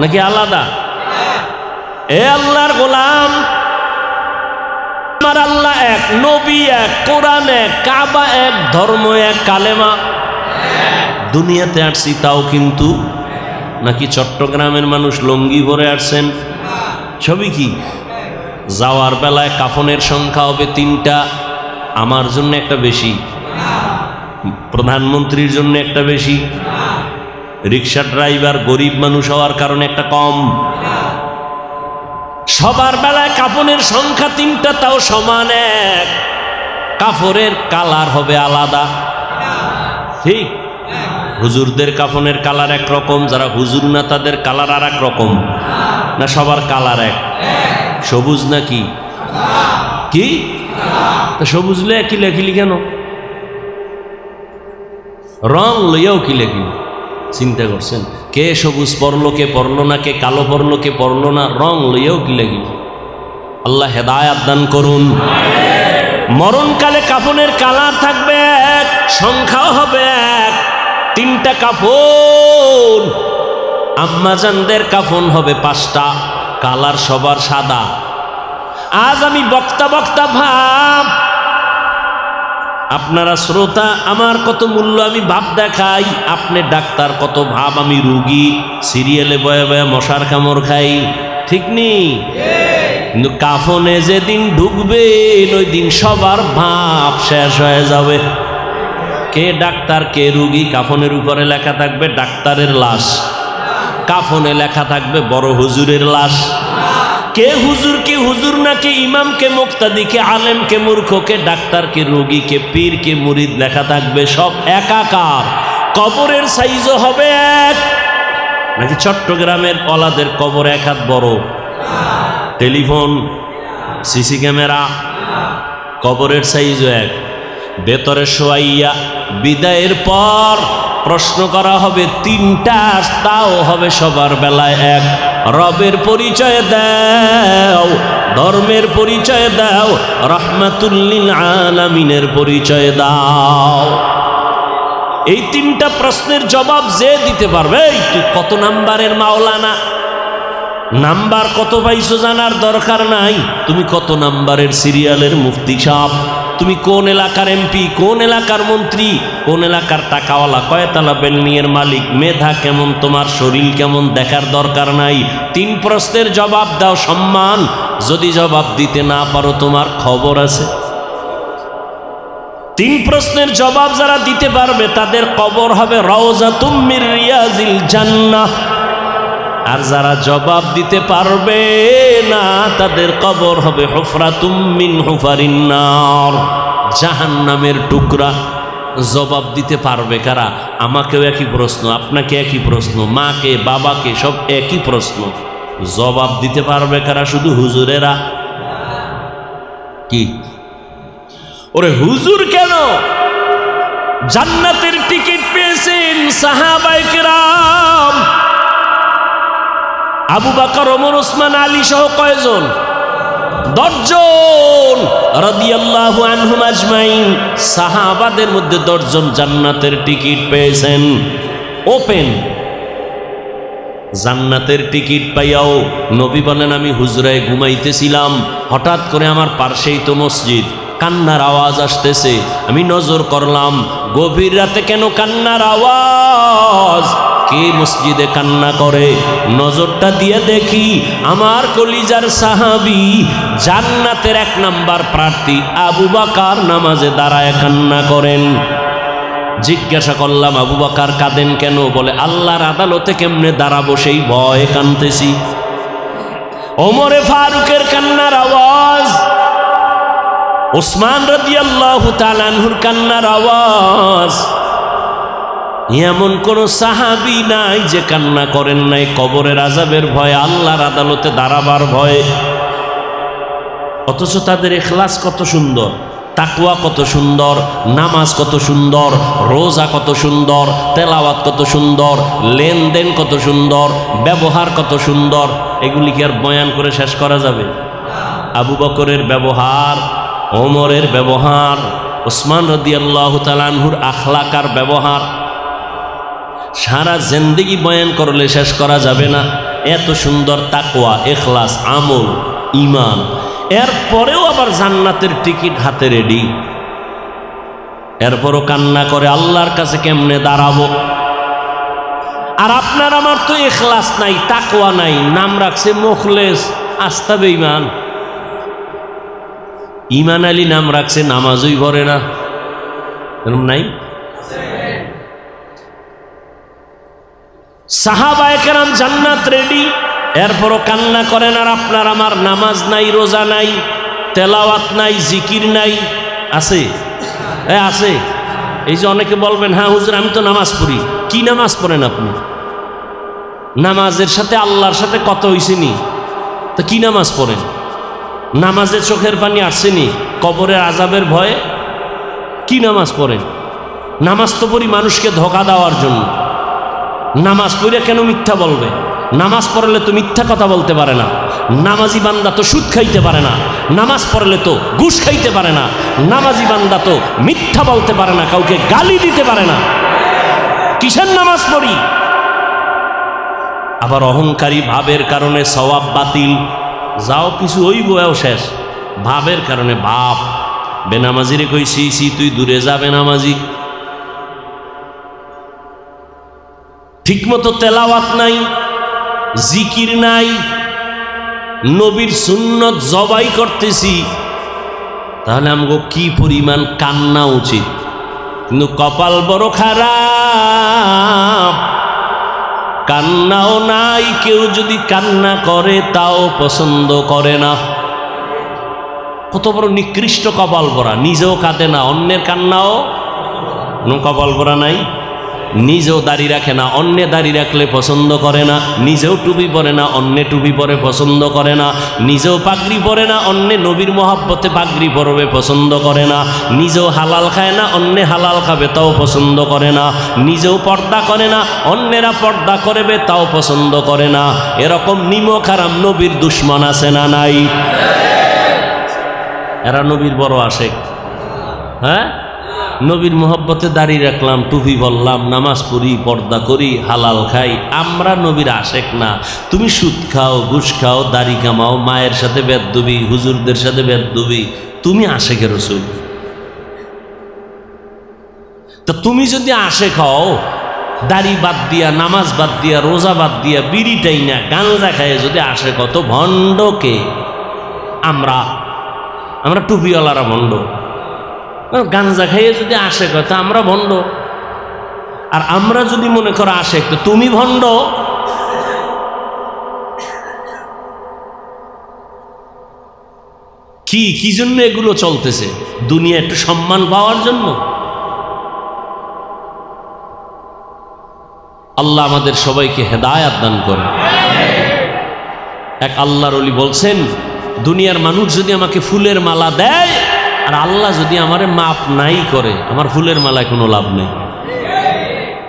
নাকি আলাদা? এ আল্লাহর গোলাম, আমার আল্লাহ এক, নবী এক, কোরআন এক, কাবা এক, ধর্ম এক, কালেমা। দুনিয়াতে আসছি তাও কিন্তু নাকি চট্টগ্রামের মানুষ লঙ্গি ভরে আসছেন? ছবি কি? যাওয়ার বেলায় কাফনের সংখ্যা হবে 3টা, আমার জন্য একটা বেশি, প্রধানমন্ত্রীর জন্য একটা বেশি, রিক্সা ড্রাইভার গরিব মানুষ হওয়ার কারণে একটা কম। সবার বেলায় কাফনের সংখ্যা 3টা, তাও সমান এক। কাফনের কালার হবে আলাদা, ঠিক? হুজুরদের কাফনের কালার একরকম, যারা হুজুর না তাদের কালার আর এক রকম, না সবার কালার এক? সবুজ নাকি কি? তো সবুজ লইয়া কি লেখিলি কেন? রং লইয়াও কি লেখিলি? চিন্তা করছেন? কে সবুজ পড়লো, কে পড়লো না, কে কালো পড়লো, কে পড়লো না, রং লইয়াও কি লেখিলি? আল্লাহ হেদায়াত দান করুন। মরণকালে কাফনের কালার থাকবে এক, সংখ্যাও হবে এক। 3টা কাফন। আম্মাজানদের কাফন হবে 5টা, কালার সবার সাদা। আজ আমি বক্তা ভাব, আপনারা শ্রোতা, আমার কত মূল্য আমি ভাব দেখাই, আপনি ডাক্তার কত ভাব আমি রুগী, সিরিয়ালে বয়ে বয়ে মশার কামড় খাই, ঠিক নেই? কিন্তু কাফনে যেদিন ঢুকবেন ওই দিন সবার ভাব শেষ হয়ে যাবে। কে ডাক্তার কে রুগী? কাফনের উপরে লেখা থাকবে ডাক্তারের লাশ, কাফনে লেখা থাকবে বড় হুজুরের লাশ। কে হুজুর কে হুজুর না, কে ইমাম কে মুক্তাদি, কে আলেম কে মূর্খ, কে ডাক্তার কে রোগী, কে পীর কে মুরিদ লেখা থাকবে সব একাকার। কবরের সাইজও হবে এক। নাকি চট্টগ্রামের পলাদের কবর 1 হাত বড়, টেলিফোন সিসি ক্যামেরা, কবরের সাইজও এক। ভেতরে শোয়াইয়া বিদায়ের পর প্রশ্ন করা হবে 3টা, তাও হবে সবার বেলায় এক। রবের পরিচয় দাও, ধর্মের পরিচয় দাও, রাহমাতুল লিল আলামিনের পরিচয় দাও। এই 3টা প্রশ্নের জবাব যে দিতে পারবে, তুই কত নাম্বারের মাওলানা, নাম্বার কত পাইছো জানার দরকার নাই, তুমি কত নাম্বারের সিরিয়ালের মুফতি সাহেব, তুমি কোন এলাকার এমপি, কোন এলাকার মন্ত্রী, কোন এলাকার টাকাওয়ালা, কয়তলা বিল্ডিংয়ের মালিক, মেধা কেমন, তোমার শরীর কেমন দেখার দরকার নাই। 3 প্রশ্নের জবাব দাও, সম্মান। যদি জবাব দিতে না পারো তোমার খবর আছে। 3 প্রশ্নের জবাব যারা দিতে পারবে তাদের কবর হবে রাউযাতুম মির রিয়াজিল জান্নাহ। আর যারা জবাব দিতে পারবে না তাদের কবর হবে হুফরাতুম মিন হুফারিন নার, জাহান্নামের টুকরা। জবাব দিতে পারবে কারা? আমাকেও একই প্রশ্ন, আপনাকে একই প্রশ্ন, মাকে বাবাকে সব একই প্রশ্ন। জবাব দিতে পারবে কারা? শুধু হুজুরেরা। কি ওরে হুজুর কেন? জান্নাতের টিকিট পেয়েছেন সাহাবায়ে কেরাম, আবু বকর, ওমর, ওসমান, আলী সহ কয়জন? 10 জন রাদিয়াল্লাহু আনহুম আজমাইন। সাহাবাদের মধ্যে 10 জন জান্নাতের টিকিট পেয়েছেন। ওপেন জান্নাতের টিকিট পাইয়াও নবী বলেন, আমি হুজরায় ঘুমাইতেছিলাম, হঠাৎ করে আমার পাশেই তো মসজিদ, কান্নার আওয়াজ আসতেছে। আমি নজর করলাম গভীর রাতে কেন কান্নার আওয়াজ, কে মসজিদে কান্না করে? নজরটা দিয়ে দেখি আমার কলিজার সাহাবী, জান্নাতের 1 নাম্বার প্রার্থী আবু বকর নামাজে দাঁড়ায় কান্না করেন। জিজ্ঞাসা করলাম, আবু বকর কাঁদেন কেন? বলে, আল্লাহর আদালতে কেমনে দাঁড়াবো সেই ভয়ে কাঁদতেছি। ওমরে ফারুকের কান্নার আওয়াজ, ওসমান রাদিয়াল্লাহু তাআলা আনহুর কান্নার আওয়াজ। এমন কোন সাহাবী নাই যে কান্না করেন নাই কবরের আযাবের ভয়ে, আল্লাহর আদালতে দাঁড়াবার ভয়ে। অথচ তাদের ইখলাস কত সুন্দর, তাকওয়া কত সুন্দর, নামাজ কত সুন্দর, রোজা কত সুন্দর, তেলাওয়াত কত সুন্দর, লেনদেন কত সুন্দর, ব্যবহার কত সুন্দর। এগুলি কি আর বয়ান করে শেষ করা যাবে? আবু বকরের ব্যবহার, ওমরের ব্যবহার, ওসমান রাদিয়াল্লাহু তাআলা আনহুর আখলাকার ব্যবহার সারা জিন্দেগি বয়ান করলে শেষ করা যাবে না। এত সুন্দর তাকওয়া, ইখলাস, আমল, ঈমান, এরপরেও আবার জান্নাতের টিকিট হাতে রেডি। এরপরও কান্না করে আল্লাহর কাছে কেমনে দাঁড়াবো। আর আপনার আমার তো ইখলাস নাই, তাকওয়া নাই, নাম রাখছে মুখলেস, আস্থা বেঈমান। ঈমান আলী নাম রাখছে, নামাজই পড়ে না, এরকম নাই? সাহাবায়ে কেরাম জান্নাত রেডি, এরপরও কান্না করেন। আর আপনার আমার নামাজ নাই, রোজা নাই, তেলাওয়াত নাই, জিকির নাই। আছে? আছে। এই যে অনেকে বলবেন, হ্যাঁ হুজুর আমি তো নামাজ পড়ি। কি নামাজ পড়েন আপনি? নামাজের সাথে আল্লাহর সাথে কত হইছেনি? তো কি নামাজ পড়েন? নামাজে চোখের পানি আসছেনি? কবরের আযাবের ভয়ে কি নামাজ পড়েন? নামাজ তো পড়ি মানুষকে ধোঁকা দেওয়ার জন্য। নামাজ পড়ে কেন মিথ্যা বলবে? নামাজ পড়লে তো মিথ্যা কথা বলতে পারে না। নামাজি বান্দা তো সুদ খাইতে পারে না। নামাজ পড়লে তো ঘুষ খাইতে পারে না। নামাজি বান্দা তো মিথ্যা বলতে পারে না, কাউকে গালি দিতে পারে না। কিসের নামাজ পড়ি? আবার অহংকারী ভাবের কারণে সওয়াব বাতিল, যাও কিছু হইব এও শেষ। ভাবের কারণে বাপ বেনামাজিরে কইছি তুই দূরে যা বেনামাজি। ঠিকমতো তেলাওয়াত নাই, জিকির নাই, নবীর সুন্নত জবাই করতেছি, তাহলে আমগো কি পরিমাণ কান্না উচিত। কিন্তু কপাল বড় খারাপ, কান্নাও নাই। কেউ যদি কান্না করে তাও পছন্দ করে না। কত বড় নিকৃষ্ট কপাল ভরা, নিজেও কাঁদে না, অন্যের কান্নাও। কপাল ভরা নাই, নিজেও দাড়ি রাখে না, অন্যে দাড়ি রাখলে পছন্দ করে না। নিজেও টুপি পরে না, অন্যে টুপি পরে পছন্দ করে না। নিজেও পাগড়ি পরে না, অন্যে নবীর মহাব্বতে পাগড়ি পরবে পছন্দ করে না। নিজেও হালাল খায় না, অন্যে হালাল খাবে তাও পছন্দ করে না। নিজেও পর্দা করে না, অন্যেরা পর্দা করবে তাও পছন্দ করে না। এরকম নিমক হারাম নবীর দুশ্মন আছে না নাই? এরা নবীর বড় আশেক। হ্যাঁ, নবীর মোহব্বতে দাঁড়িয়ে রাখলাম, টুপি বললাম, নামাজ পড়ি, পর্দা করি, হালাল খাই, আমরা নবীর আশেক না। তুমি সুদ খাও, ঘুষ খাও, দাড়ি কামাও, মায়ের সাথে বেদবি, হুজুরদের সাথে বেদবি, তুমি আশেকের রাসূল। তো তুমি যদি আশেক হও, দাড়ি বাদ দিয়া, নামাজ বাদ দিয়া, রোজা বাদ দিয়া, বিড়িটাই না, গাঁজা খায় যদি আশেক হতো, ভণ্ডকে আমরা টুপিওয়ালারা ভণ্ড। গাঞ্জা খাইয়ে যদি আশেক হয় তো আমরা ভণ্ড। আর আমরা যদি মনে করো আশেক, তো তুমি ভণ্ড। কি জন্য এগুলো চলতেছে? দুনিয়া একটু সম্মান পাওয়ার জন্য। আল্লাহ আমাদের সবাইকে হেদায়াত দান করে। এক আল্লাহর ওলি বলছেন, দুনিয়ার মানুষ যদি আমাকে ফুলের মালা দেয় আর আল্লাহ যদি আমারে মাপ নাই করে, আমার ফুলের মালায় কোনো লাভ নেই।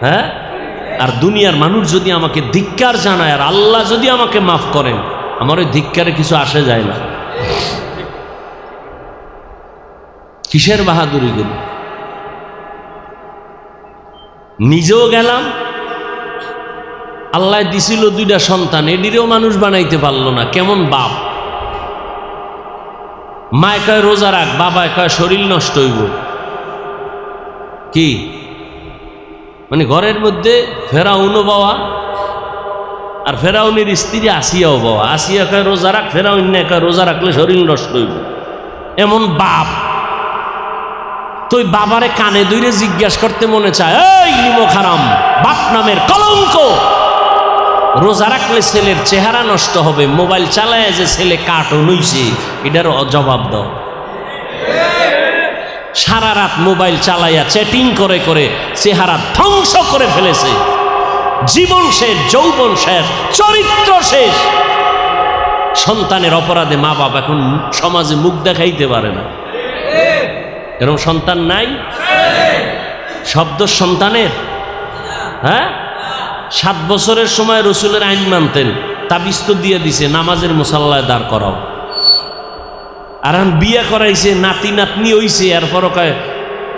হ্যাঁ, আর দুনিয়ার মানুষ যদি আমাকে ধিক্কার জানায় আর আল্লাহ যদি আমাকে মাফ করেন, আমার ওই ধিক্কারে কিছু আসে যায় না। কিসের বাহাদুরি গুলো? নিজেও গেলাম, আল্লাহ দিছিল দুইটা সন্তান, এডিরেও মানুষ বানাইতে পারলো না। কেমন বাপ! মায় কয় রোজা রাখ, বাবায় কয় শরীর নষ্ট হইব। কি মানে ঘরের মধ্যে ফেরাউনও বাবা, আর ফেরাউনের স্ত্রী আসিয়াও বাবা। আসিয়া কয় রোজা রাখ, ফেরাউন না কয় রোজা রাখলে শরীর নষ্ট হইব। এমন বাপ। তো ওই বাবারে কানে ধরে জিজ্ঞাসা করতে মনে চায়, এই নিমক হারাম, বাপ নামের কলঙ্ক, রোজা রাখলে ছেলের চেহারা নষ্ট হবে, মোবাইল চালায় যে ছেলে কার্টুন হইছে এটার জবাব দাও। সারা রাত মোবাইল চালাইয়া চ্যাটিং করে করে চেহারা ধ্বংস করে ফেলেছে। জীবন শেষ, যৌবন শেষ, চরিত্র শেষ। সন্তানের অপরাধে মা বাবা এখন সমাজে মুখ দেখাইতে পারে না। এরকম সন্তান নাই? শব্দ সন্তানের, হ্যাঁ 7 বছরের সময় রসুলের আইন মানতেন, তাবিজ তো দিয়ে দিছে নামাজের মুসাল্লায় দাঁড় করাও। আর এখন বিয়ে করাইছে, নাতি নাতনি হইছে, এরপরও কয়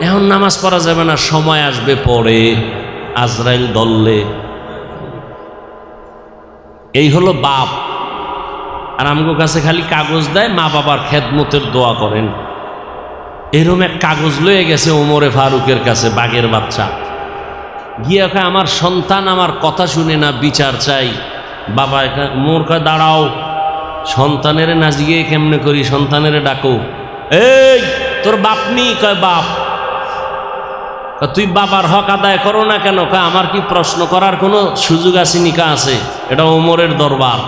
এখন নামাজ পড়া যাবে না, সময় আসবে পরে, আজরাইল দললে। এই হলো বাপ। আর আমগো কাছে খালি কাগজ দেয়, মা বাবার খেদমতের দোয়া করেন। এরকম এক কাগজ লয়ে গেছে ওমরে ফারুকের কাছে, বাঘের বাচ্চা গিয়ে কয় আমার সন্তান আমার কথা শুনে না, বিচার চাই। বাবা মোর কয় দাঁড়াও, সন্তানের না জিগে কেমনে করি, সন্তানের ডাকো। এই তোর বাপ নি? কয় বাপ। তুই বাবার হক আদায় করো না কেন? কয় আমার কি প্রশ্ন করার কোনো সুযোগ আছে নিকা আছে? এটা ওমরের দরবার,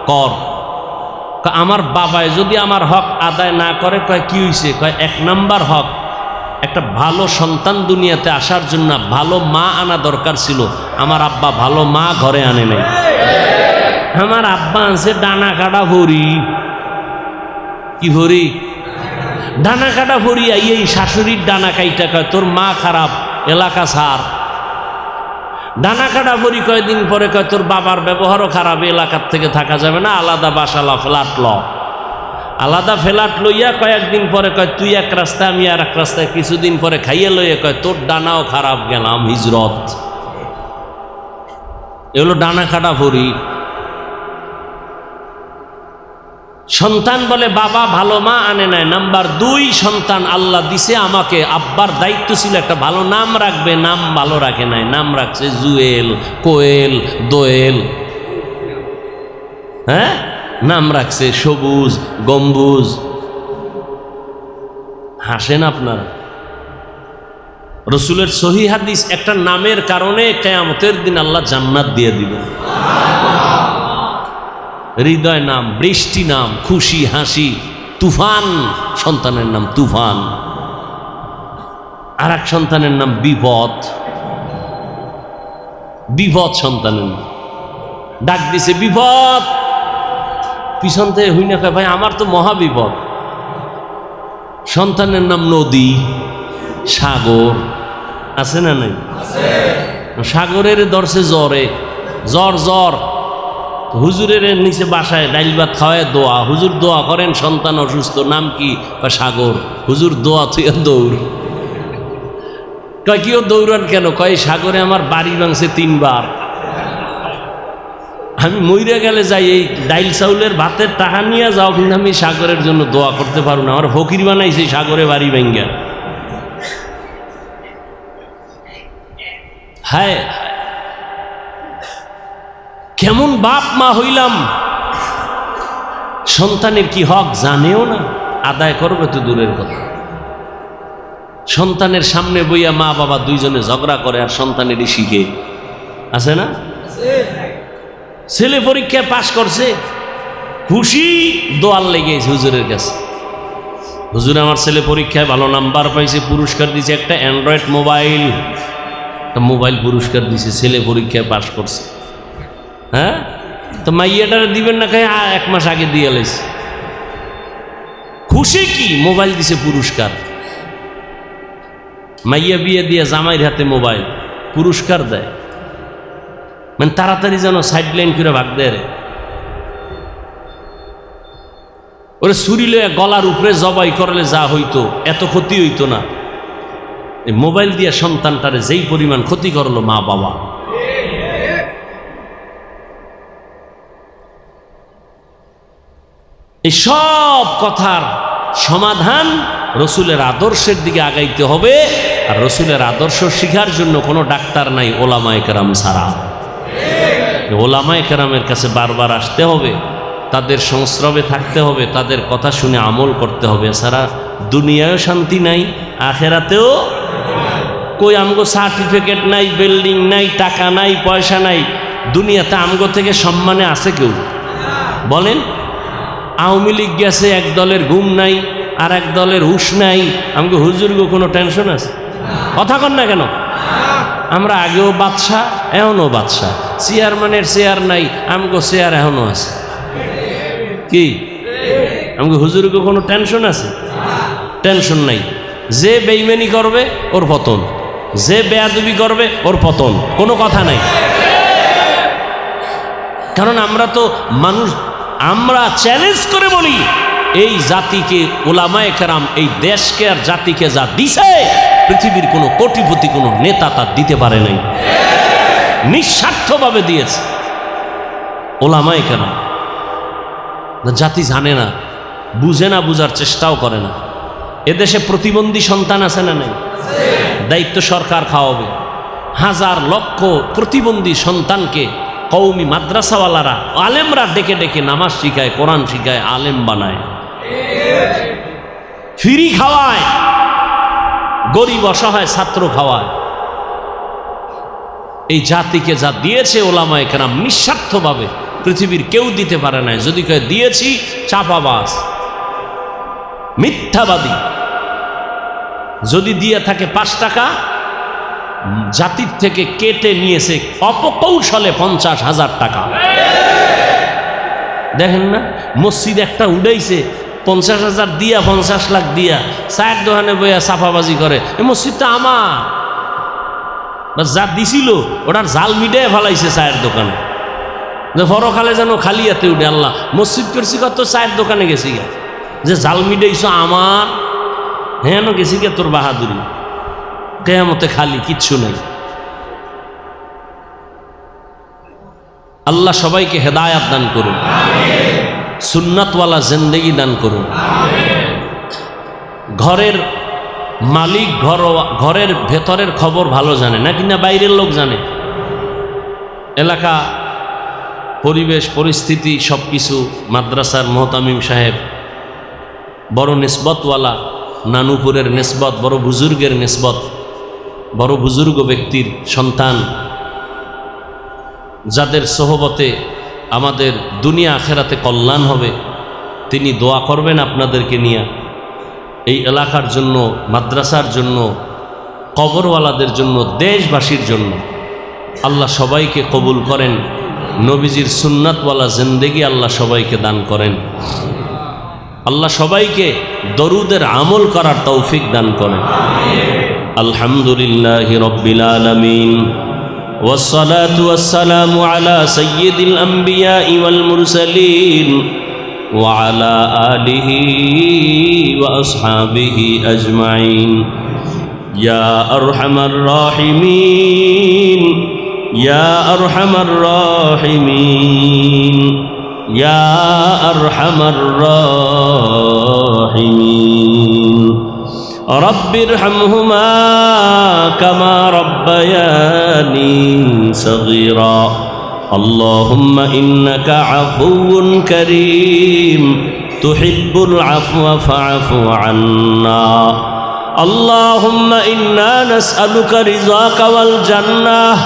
কর। আমার বাবায় যদি আমার হক আদায় না করে, কয় কি হইছে? কয় 1 নাম্বার হক, একটা ভালো সন্তান দুনিয়াতে আসার জন্য ভালো মা আনা দরকার ছিল, আমার আব্বা ভালো মা ঘরে আনে নাই। আমার আব্বা আনছে ডানা কাটা ভরি। কি ভরি? ডানা কাটা ভরি। এই শাশুড়ির ডানা কাইটা কয় তোর মা খারাপ, এলাকা ছাড়। ডানা কাটা ভরি কয়দিন পরে কয় তোর বাবার ব্যবহারও খারাপ, এলাকার থেকে থাকা যাবে না, আলাদা বাসালা ফ্ল্যাট ল। আলাদা ফ্ল্যাট লইয়া কয়েকদিন পরে কয় তুই এক রাস্তায় আমি আর এক রাস্তায়, কিছুদিন পরে খাইয়ে লইয়া কয় তোর ডানাও খারাপ, গেলাম হিজরত। এগুলো ডানা কাটা ভরি। সন্তান বলে বাবা ভালো মা আনে নাই। নাম্বার 2, সন্তান আল্লাহ দিছে আমাকে, আব্বার দায়িত্ব ছিল একটা ভালো নাম রাখবে, নাম ভালো রাখে নাই, নাম রাখছে জুয়েল, কোয়েল, দোয়েল। হ্যাঁ, নাম রাখছে সবুজ, গম্বুজ। হাসেন আপনারা। রসুলের সহিহ হাদিস, একটা নামের কারণে কিয়ামতের দিন আল্লাহ জান্নাত দিয়ে দিবেন। হৃদয় নাম, বৃষ্টি নাম, খুশি হাসি। তুফান সন্তানের নাম তুফান। আর এক সন্তানের নাম বিপদ। বিপদ সন্তানের নাম। ডাক দিছে বিপদ, পিছন থেকে হই না কয় ভাই আমার তো মহা বিপদ। সন্তানের নাম নদী, সাগর। আছে না নাই? সাগরের দর্শে জ্বরে, জ্বর জ্বর। হুজুরের নিচে বাসায় ডাইল ভাত খাওয়ায় দোয়া, হুজুর দোয়া করেন সন্তান অসুস্থ, নাম কি? সাগর। হুজুর দোয়া তুই দৌড়। কয় কিও দৌড়ান কেন? কয় সাগরে আমার বাড়ি ভাঙছে 3 বার। আমি মইরা গেলে যাই, এই ডাইল চাউলের ভাতের টাকা নিয়ে যাও, কিন্তু আমি সাগরের জন্য দোয়া করতে পারবো না। আমার ফকির বানাইছে সাগরে বাড়ি ভাঙ্গা। হায় কেমন বাপ মা হইলাম, সন্তানের কি হক জানেও না, আদায় করবে তো দূরের কথা। সন্তানের সামনে বইয়া মা বাবা দুইজনে ঝগড়া করে, আর সন্তানেরই শিখে। আছে না? ছেলে পরীক্ষায় পাশ করছে, খুশি, দোয়ার লেগেছে হুজুরের কাছে। হুজুর আমার ছেলে পরীক্ষায় ভালো নাম্বার পাইছে, পুরস্কার দিছে একটা অ্যান্ড্রয়েড মোবাইল। মোবাইল পুরস্কার দিছে, ছেলে পরীক্ষায় পাশ করছে। হ্যাঁ, তো মাইয়াটারে দিবেন না? খাই 1 মাস আগে দিয়ে লাইছে। খুশি কি? মোবাইল দিছে পুরস্কার। মাইয়া বিয়ে দিয়ে জামাইয়ের হাতে মোবাইল, পুরস্কার দেয়। মানে তাড়াতাড়ি যেন সাইডলাইন করে ভাগ দেয়। ওরে ছুরি লইয়া গলার উপরে জবাই করলে যা হইতো এত ক্ষতি হইতো না। এই মোবাইল দিয়ে সন্তানটারে যেই পরিমাণ ক্ষতি করলো মা বাবা। এই সব কথার সমাধান রসুলের আদর্শের দিকে আগাইতে হবে। আর রসুলের আদর্শ শিখার জন্য কোনো ডাক্তার নাই, ওলামায়ে কেরাম ছাড়া। ওলামায়ে কেরামের কাছে বারবার আসতে হবে, তাদের সংস্রবে থাকতে হবে, তাদের কথা শুনে আমল করতে হবে। এছাড়া দুনিয়ায়ও শান্তি নাই, আখেরাতেও। কই আমগো সার্টিফিকেট নাই, বিল্ডিং নাই, টাকা নাই, পয়সা নাই, দুনিয়াতে আমগো থেকে সম্মানে আছে কেউ? বলেন। আওয়ামী লীগ গেছে, এক দলের ঘুম নাই, আর এক দলের হুশ নাই। আমগো হুজুরগো কোনো টেনশন আছে? কথা কন না কেন? আমরা আগেও বাদশা, এখনও বাদশা। চেয়ারম্যানের চেয়ার নাই, আমগো চেয়ার এখনও আছে। কি আমাকে হুজুরকে কোনো টেনশন আছে? টেনশন নাই। যে বেঈমানি করবে ওর পতন, যে বেয়াদবি করবে ওর পতন, কোনো কথা নাই। কারণ আমরা তো মানুষ, আমরা চ্যালেঞ্জ করে বলি এই জাতিকে, উলামায়ে কেরাম এই দেশকে আর জাতিকে যা দিছে পৃথিবীর কোনো কোটিপতি কোনো নেতা তার দিতে পারে নাই, নিঃস্বার্থভাবে দিয়েছে উলামায়ে কেরাম। জাতি জানে না, বুঝে না, বুঝার চেষ্টাও করে না। এদেশে প্রতিবন্ধী সন্তান আছে না নাই? দায়িত্ব সরকার খাওয়াবে। হাজার লক্ষ প্রতিবন্ধী সন্তানকে কওমি মাদ্রাসাওয়ালারা, আলেমরা ডেকে ডেকে নামাজ শিখায়, কোরআন শিখায়, আলেম বানায়, ফ্রি খাওয়ায়, গরিব অসহায় ছাত্র খাওয়ায়। এই জাতিকে যা দিয়েছে উলামায়ে কেরাম নিঃস্বার্থভাবে, পৃথিবীর কেউ দিতে পারে নাই। যদি কেউ দিয়েছি, চাপাবাজ, মিথ্যাবাদী। যদি দিয়ে থাকে 5 টাকা, জাতির থেকে কেটে নিয়েছে অপকৌশলে 50,000 টাকা। দেখেন না, মসজিদ একটা উড়াইছে 50,000 দিয়া, 50 লাখ দিয়া, চায়ের দোকানে বইয়া চাপাবাজি করে। এই মসজিদটা আমার, যা দিছিল ওটার জাল মিটাই ফেলাইছে চায়ের দোকানে। পরকালে যেন খালি হাতে উঠে, আল্লাহ মসজিদ করছি কত, চায়ের দোকানে গেছি গা, যে জাল মিটাইছ আমার, হ্যাঁ গেছি গে তোর বাহাদুরি, কেয়ামতে খালি, কিচ্ছু নেই। আল্লাহ সবাইকে হেদায়াত দান করুন, সুন্নাতওয়ালা জিন্দেগি দান করুন। ঘরের মালিক ঘরের ভেতরের খবর ভালো জানে না, কিনা বাইরের লোক জানে। এলাকা, পরিবেশ, পরিস্থিতি সব কিছু। মাদ্রাসার মোহতামিম সাহেব বড় নিসবতওয়ালা, নানুপুরের নিসবত, বড় বুজুর্গের নিসবত, বড় বুজুর্গ ব্যক্তির সন্তান, যাদের সোহবতে আমাদের দুনিয়া আখেরাতে কল্যাণ হবে। তিনি দোয়া করবেন আপনাদেরকে নিয়ে, এই এলাকার জন্য, মাদ্রাসার জন্য, কবরওয়ালাদের জন্য, দেশবাসীর জন্য। আল্লাহ সবাইকে কবুল করেন, নবীজির সুন্নাতওয়ালা জিন্দেগি আল্লাহ সবাইকে দান করেন। আল্লাহ সবাইকে দরুদের আমল করার তৌফিক দান করেন। আলহামদুলিল্লাহি রাব্বিল আলামিন, ওয়াসসালাতু ওয়াসসালামু আলা সাইয়্যিদিল আমবিয়াই ওয়াল মুরসালিন ওয়া আলা আলিহি ওয়া আসহাবিহি আজমাইন। ইয়া আরহামার রাহিমিন, ইয়া আরহামার রাহিমিন, ইয়া আরহামার রাহিমিন। রব্বিরহামহুমা কামা রব্বায়ানি সগীরা। আল্লাহুম্মা ইন্নাকা আফুউন কারীম তুহিব্বুল আফওয়া ফাআফু আন্না। আল্লাহুম্মা ইন্না নাসআলুকা রিযাকা ওয়াল জান্নাহ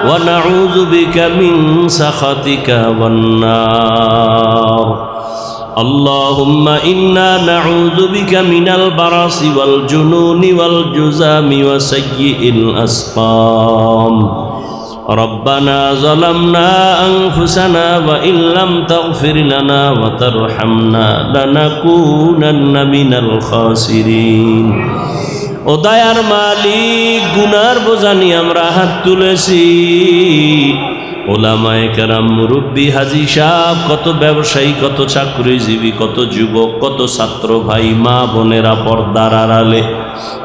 ওয়া নাউযু বিকা মিন সাখাতিকা ওয়ান নার। আল্লাহুম্মা ইন্না নাউযু বিকা মিনাল বারাসি ওয়াল জুনুনি ওয়াল জুযামি ওয়া সাইয়্যিল আসকাম। রব্বানা যালামনা আনফুসানা ওয়া ইল্লাম তাগফির লানা ওয়া তারহামনা লানাকুনান্না মিনাল খাসিরিন। ও দয়ার মালিক, গুনার বোঝা নিয়ে আমরা হাত তুলেছি। ওলামায়ে কেরাম, মুরব্বী, হাজী সাহেব, কত ব্যবসায়ী, কত চাকরিজীবী, কত যুবক, কত ছাত্র ভাই, মা বোনেরা, পর্দার আড়ালে,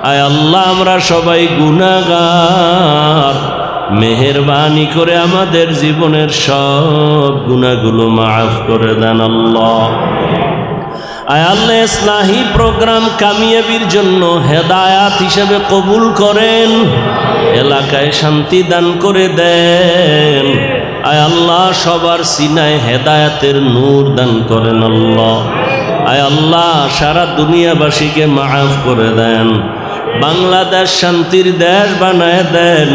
আয় আল্লাহ আমরা সবাই গুনাহগার। মেহেরবানি করে আমাদের জীবনের সব গুনাহগুলো মাফ করে দেন আল্লাহ। আয় আল্লাহ ইসলাহি প্রোগ্রাম কামিয়াবির জন্য হেদায়াত হিসেবে কবুল করেন, এলাকায় শান্তি দান করে দেন। আয় আল্লাহ সবার সিনায় হেদায়াতের নূর দান করেন আল্লাহ। আয় আল্লাহ সারা দুনিয়াবাসীকে মাফ করে দেন, বাংলাদেশ শান্তির দেশ বানায় দেন।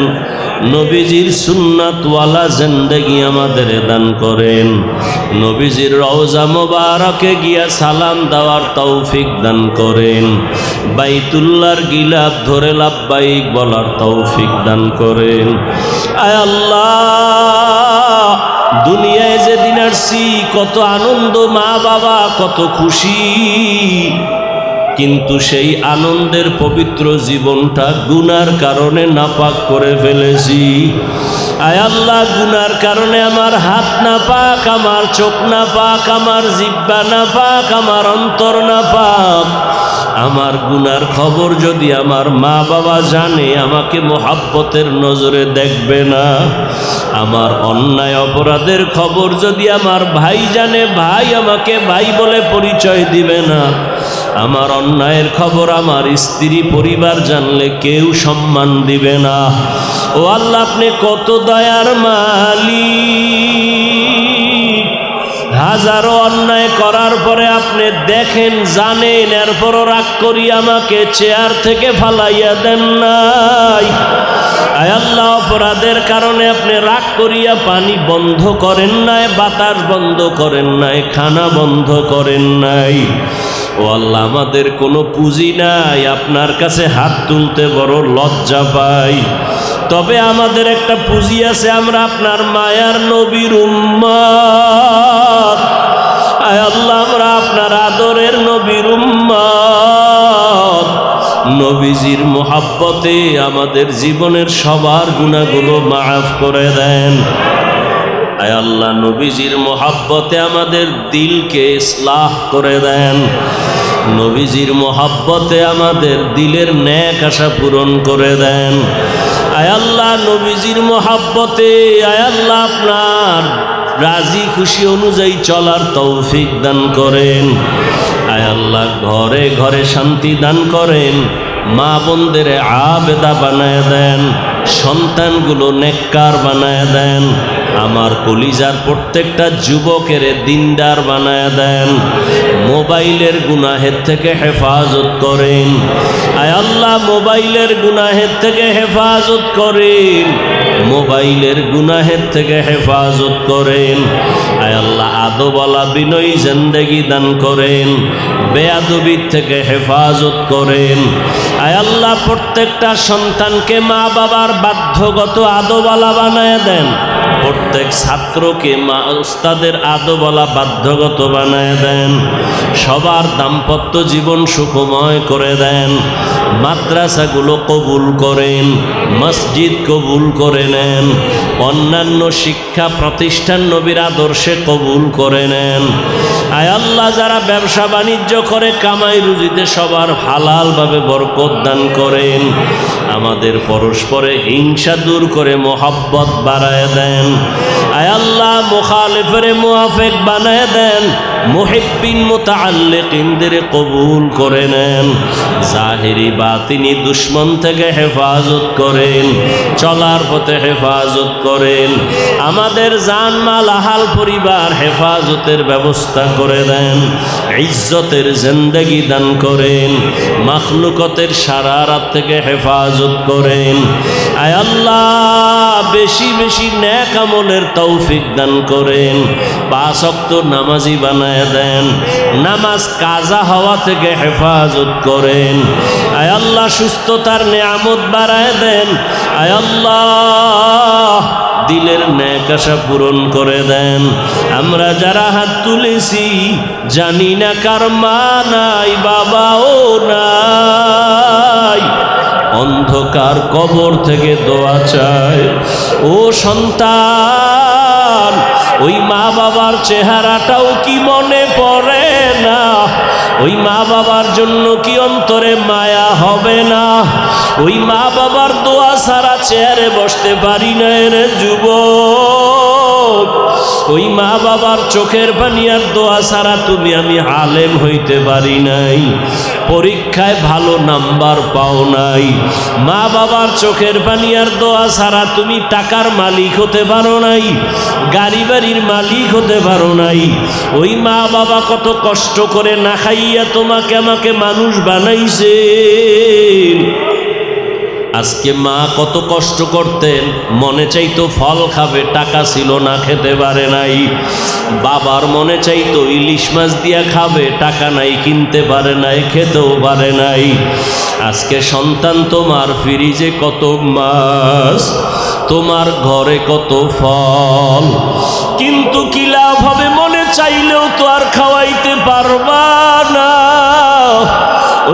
নবীজির সুন্নাতওয়ালা জিন্দেগি আমাদের দান করেন। নবীজির রওজা মোবারকে গিয়া সালাম দেওয়ার তৌফিক দান করেন। বাইতুল্লাহর গিলাফ ধরে লাব্বাইক বলার তৌফিক দান করেন। আয় আল্লাহ দুনিয়ায় যেদিন আসছি কত আনন্দ, মা বাবা কত খুশি, কিন্তু সেই আনন্দের পবিত্র জীবনটা গুনার কারণে নাপাক করে ফেলেছি। আয় আল্লাহ, গুনার কারণে আমার হাত নাপাক, আমার চোখ নাপাক, আমার জিহ্বা নাপাক, আমার অন্তর নাপাক। আমার গুনার খবর যদি আমার মা বাবা জানে, আমাকে মোহাব্বতের নজরে দেখবে না। আমার অন্যায় অপরাধের খবর যদি আমার ভাই জানে, ভাই আমাকে ভাই বলে পরিচয় দিবে না। আমার অন্যায়ের খবর আমার স্ত্রী পরিবার জানলে কেউ সম্মান দিবে না। ও আল্লাহ, আপনি কত দয়ার মালিক। হাজারো অন্যায় করার পরে আপনি দেখেন, জানেন, এরপরও রাগ করি আমাকে চেয়ার থেকে ফালাইয়া দেন নাই। আয় আল্লাহ, অপরাধের কারণে আপনি রাগ করিয়া পানি বন্ধ করেন নাই, বাতাস বন্ধ করেন নাই, খানা বন্ধ করেন নাই। ও আল্লাহ, আমাদের কোনো পুঁজি নাই, আপনার কাছে হাত তুলতে বড় লজ্জা পাই। তবে আমাদের একটা পুঁজি আছে, আমরা আপনার মায়ার নবীর উম্মত। আয় আল্লাহ, আমরা আপনার আদরের নবীর উম্মত। নবীজির মোহাব্বতে আমাদের জীবনের সবার গুনাহগুলো মাফ করে দেন। আয় আল্লাহ, নবীজির মোহাব্বতে আমাদের দিলকে ইসলাহ করে দেন। নবীজির মোহাব্বতে আমাদের দিলের নেক আশা পূরণ করে দেন। আয় আল্লাহ, নবীজির মোহাব্বতে আয় আল্লাহ আপনার রাজি খুশি অনুযায়ী চলার তৌফিক দান করেন। আয় আল্লাহ, ঘরে ঘরে শান্তি দান করেন। মা বোনদের আবেদা বানায় দেন, সন্তানগুলো নেককার বানায় দেন। আমার কলিজার প্রত্যেকটা যুবকের দিনদার বানায় দেন। মোবাইলের গুনাহের থেকে হেফাজত করেন। আয় আল্লাহ, মোবাইলের গুনাহের থেকে হেফাজত করেন। মোবাইলের গুনাহের থেকে হেফাজত করেন। আয় আল্লাহ, আদবওয়ালা বিনয়ী জিন্দেগি দান করেন। বেয়াদবির থেকে হেফাজত করেন। আয় আল্লাহ, প্রত্যেকটা সন্তানকে মা বাবার বাধ্যগত আদবওয়ালা বানায় দেন। প্রত্যেক ছাত্রকে মা উস্তাদের আদবওয়ালা বাধ্যগত বানায় দেন। সবার দাম্পত্য জীবন সুখময় করে দেন। মাদ্রাসাগুলো কবুল করেন, মসজিদ কবুল করে নেন। অন্যান্য শিক্ষা প্রতিষ্ঠান নবীর আদর্শে কবুল করে নেন। আয় আল্লাহ, যারা ব্যবসা বাণিজ্য করে কামাই রুজিতে সবার হালালভাবে বরকত দান করেন। আমাদের পরস্পরে হিংসা দূর করে মোহাব্বত বাড়ায় দেন। আয় আল্লাহ, মুখালিফের মুআফিক বানায় দেন। মুহিব্বিন মুতাআল্লিকিনদের কবুল করে নেন। জাহিরি বাতিনি দুশ্মন থেকে হেফাজত করেন। চলার পথে হেফাজত করেন। আমাদের জান মাল আহাল পরিবার হেফাজতের ব্যবস্থা করে দেন। ইজ্জতের জিন্দেগি দান করেন। মাখলুকতের শারারাত থেকে হেফাজত করেন। আয় আল্লাহ, বেশি বেশি নেক আমলের তৌফিক দান করেন। 5 ওয়াক্ত নামাজি বানায় দেন। নামাজ কাজা হওয়া থেকে হেফাজত করেন। আয় আল্লাহ, সুস্থতার নিয়ামত বাড়ায় দেন। আয় আল্লাহ, দিলের নেক আশা পূরণ করে দেন। আমরা যারা হাত তুলেছি জানি না কার মা নাই, বাবাও নাই। অন্ধকার কবর থেকে দোয়া চায়। ও সন্তান, ওই মা বাবার চেহারাটাও কি মনে পড়ে না? ওই মা বাবার জন্য কি অন্তরে মায়া হবে না? ওই মা বাবার দোয়া ছাড়া চেয়ারে বসতে পারি না রে যুবক। ওই মা বাবার চোখের পানি আর দোয়া ছাড়া তুমি আমি আলেম হইতে পারি নাই। পরীক্ষায় ভালো নাম্বার পাও নাই। মা বাবার চোখের পানি আর দোয়া ছাড়া তুমি টাকার মালিক হতে পারো নাই, গাড়ি বাড়ির মালিক হতে পারো নাই। ওই মা বাবা কত কষ্ট করে না খাইয়া তোমাকে আমাকে মানুষ বানাইছে। আজকে মা কত কষ্ট করতেন, মনে চাইতো ফল খাবে, টাকা ছিল না, খেতে পারে নাই। বাবার মনে চাইতো ইলিশ মাছ দিয়া খাবে, টাকা নাই, কিনতে পারে নাই, খেতেও পারে নাই। আজকে সন্তান তোমার ফ্রিজে কত মাছ, তোমার ঘরে কত ফল, কিন্তু কি লাভ হবে? মনে চাইলেও তো আর খাওয়াইতে পারবা না।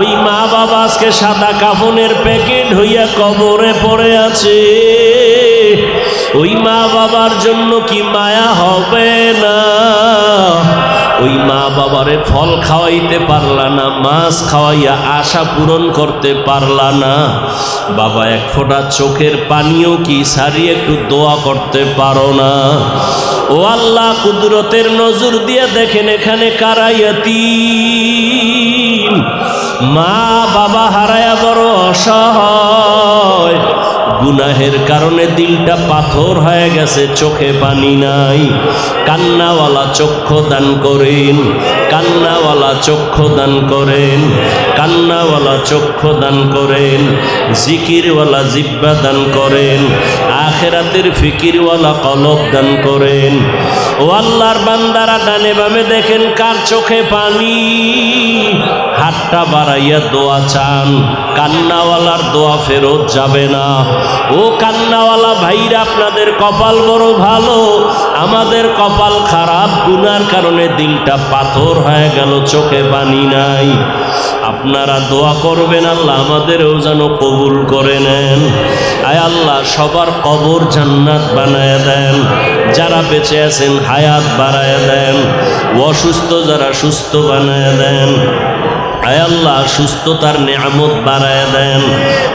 ওই মা বাবা আজকে সাদা কাফনের প্যাকেট হইয়া কবরে পড়ে আছে। ওই মা বাবার জন্য কি মায়া হবে না? ওই মা বাবারে ফল খাওয়াইতে পারলা না, মাছ খাওয়াইয়া আশা পূরণ করতে পারলা না। বাবা এক ফোঁটা চোখের পানিও কি সারিয়ে একটু দোয়া করতে পারো না? ও আল্লাহ, কুদরতের নজর দিয়ে দেখেন এখানে কারা ইয়াতীম, মা বাবা হারায়া বড় অসহায়। গুনাহের কারণে দিলটা পাথর হয়ে গেছে, চোখে পানি নাই। কান্নাওয়ালা চক্ষু দান করেন, কান্নাওয়ালা চক্ষু দান করেন, কান্নাওয়ালা চক্ষু দান করেন। জিকিরওয়ালা জিহ্বা দান করেন, আখিরাতের ফিকিরওয়ালা কলব দান করেন। ও আল্লাহর বান্দারা, ডানে বামে দেখেন কার চোখে পানি, হাতটা বাড়াইয়া দোয়া চান। কান্নাওয়ালার দোয়া ফেরত যাবে না। ও কান্নাওয়ালা ভাইরা, আপনাদের কপাল বড় ভালো, আমাদের কপাল খারাপ। গুনার কারণে দিলটা পাথর হয়ে গেল, চোখে পানি নাই। আপনারা দোয়া করবেন, আল্লাহ আমাদেরও যেন কবুল করে নেন। আয় আল্লাহ, সবার কবর জান্নাত বানায় দেন। যারা বেঁচে আছেন হায়াত বাড়ায় দেন, অসুস্থ যারা সুস্থ বানায় দেন। আয় আল্লাহ, সুস্থতার নিয়ামত বাড়ায় দেন।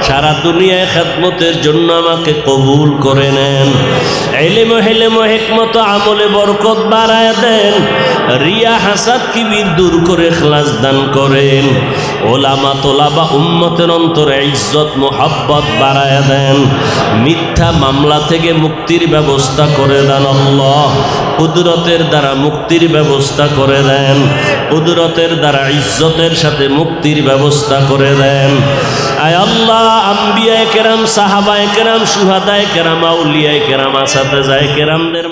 সারা দুনিয়ায় খেদমতের জন্য আমাকে কবুল করে নেন। ইলম হিলম হিকমত আমলে বরকত বাড়ায় দেন। রিয়া হাসাদ কিবির দূর করে ইখলাস দান করেন। ওলামা তোলাবা উম্মতের অন্তরে ইজ্জত মোহাব্বত বাড়ায় দেন। মিথ্যা মামলা থেকে মুক্তির ব্যবস্থা করে দেন আল্লাহ। কুদরতের দ্বারা মুক্তির ব্যবস্থা করে দেন। কুদরতের দ্বারা ইজ্জতের সাথে মুক্তির ব্যবস্থা করে দেন। আয় আল্লাহ, আম্বিয়ায়ে কেরাম, সাহাবায়ে কেরাম, শুহাদায়ে কেরাম, আউলিয়ায়ে কেরাম, আসাতেজায়ে কেরামদের